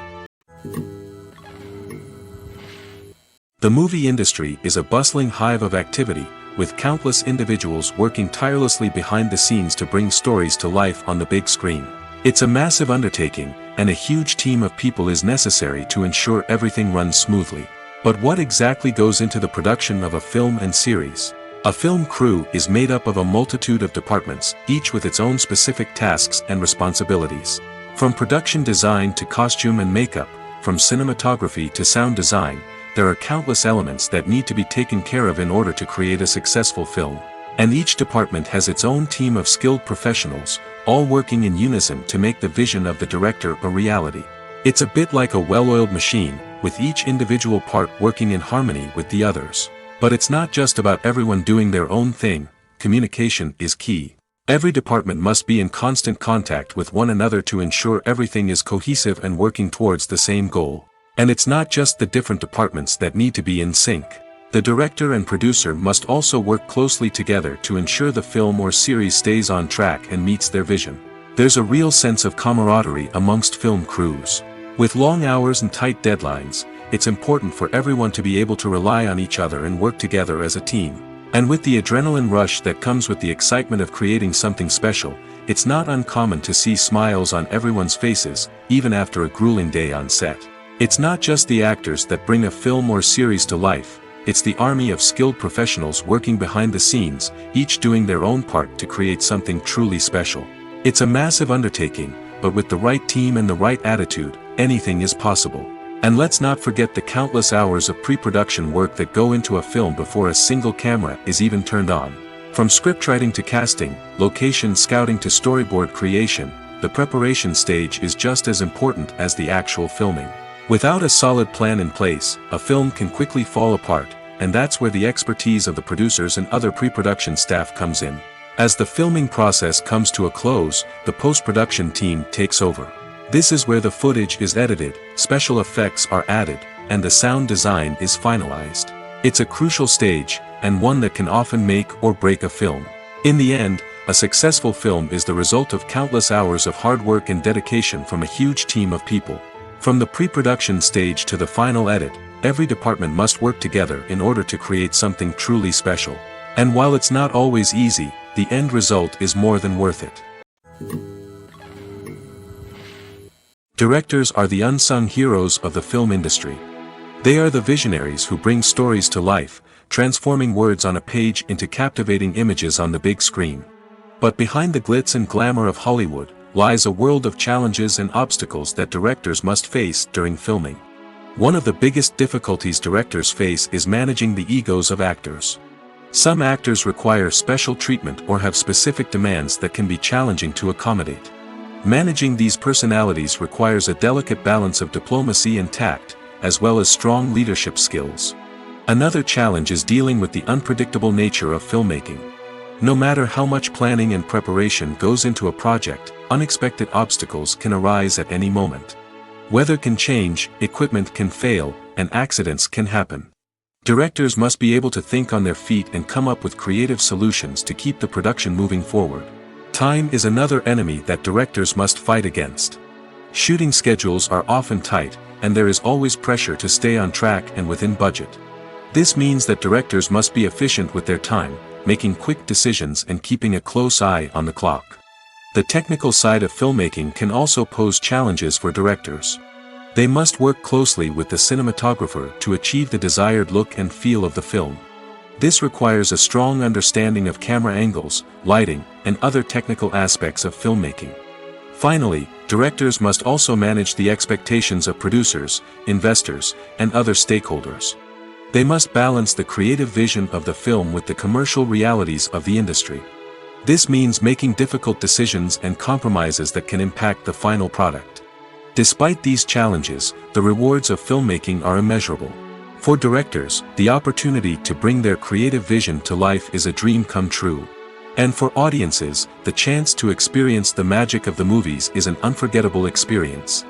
S1: The movie industry is a bustling hive of activity, with countless individuals working tirelessly behind the scenes to bring stories to life on the big screen. It's a massive undertaking, and a huge team of people is necessary to ensure everything runs smoothly. But what exactly goes into the production of a film and series? A film crew is made up of a multitude of departments, each with its own specific tasks and responsibilities. From production design to costume and makeup, from cinematography to sound design, there are countless elements that need to be taken care of in order to create a successful film. And each department has its own team of skilled professionals, all working in unison to make the vision of the director a reality. It's a bit like a well-oiled machine, with each individual part working in harmony with the others. But it's not just about everyone doing their own thing. Communication is key. Every department must be in constant contact with one another to ensure everything is cohesive and working towards the same goal. And it's not just the different departments that need to be in sync. The director and producer must also work closely together to ensure the film or series stays on track and meets their vision. There's a real sense of camaraderie amongst film crews. With long hours and tight deadlines, it's important for everyone to be able to rely on each other and work together as a team. And with the adrenaline rush that comes with the excitement of creating something special, it's not uncommon to see smiles on everyone's faces, even after a grueling day on set. It's not just the actors that bring a film or series to life, it's the army of skilled professionals working behind the scenes, each doing their own part to create something truly special. It's a massive undertaking, but with the right team and the right attitude, anything is possible. And let's not forget the countless hours of pre-production work that go into a film before a single camera is even turned on. From scriptwriting to casting, location scouting to storyboard creation, the preparation stage is just as important as the actual filming. Without a solid plan in place, a film can quickly fall apart, and that's where the expertise of the producers and other pre-production staff comes in. As the filming process comes to a close, the post-production team takes over. This is where the footage is edited, special effects are added, and the sound design is finalized. It's a crucial stage, and one that can often make or break a film. In the end, a successful film is the result of countless hours of hard work and dedication from a huge team of people. From the pre-production stage to the final edit, every department must work together in order to create something truly special. And while it's not always easy, the end result is more than worth it. Directors are the unsung heroes of the film industry. They are the visionaries who bring stories to life, transforming words on a page into captivating images on the big screen. But behind the glitz and glamour of Hollywood, lies a world of challenges and obstacles that directors must face during filming. One of the biggest difficulties directors face is managing the egos of actors. Some actors require special treatment or have specific demands that can be challenging to accommodate. Managing these personalities requires a delicate balance of diplomacy and tact, as well as strong leadership skills. Another challenge is dealing with the unpredictable nature of filmmaking. No matter how much planning and preparation goes into a project, unexpected obstacles can arise at any moment. Weather can change, equipment can fail, and accidents can happen. Directors must be able to think on their feet and come up with creative solutions to keep the production moving forward. Time is another enemy that directors must fight against. Shooting schedules are often tight, and there is always pressure to stay on track and within budget. This means that directors must be efficient with their time, making quick decisions and keeping a close eye on the clock. The technical side of filmmaking can also pose challenges for directors. They must work closely with the cinematographer to achieve the desired look and feel of the film. This requires a strong understanding of camera angles, lighting, and other technical aspects of filmmaking. Finally, directors must also manage the expectations of producers, investors, and other stakeholders. They must balance the creative vision of the film with the commercial realities of the industry. This means making difficult decisions and compromises that can impact the final product. Despite these challenges, the rewards of filmmaking are immeasurable. For directors, the opportunity to bring their creative vision to life is a dream come true. And for audiences, the chance to experience the magic of the movies is an unforgettable experience.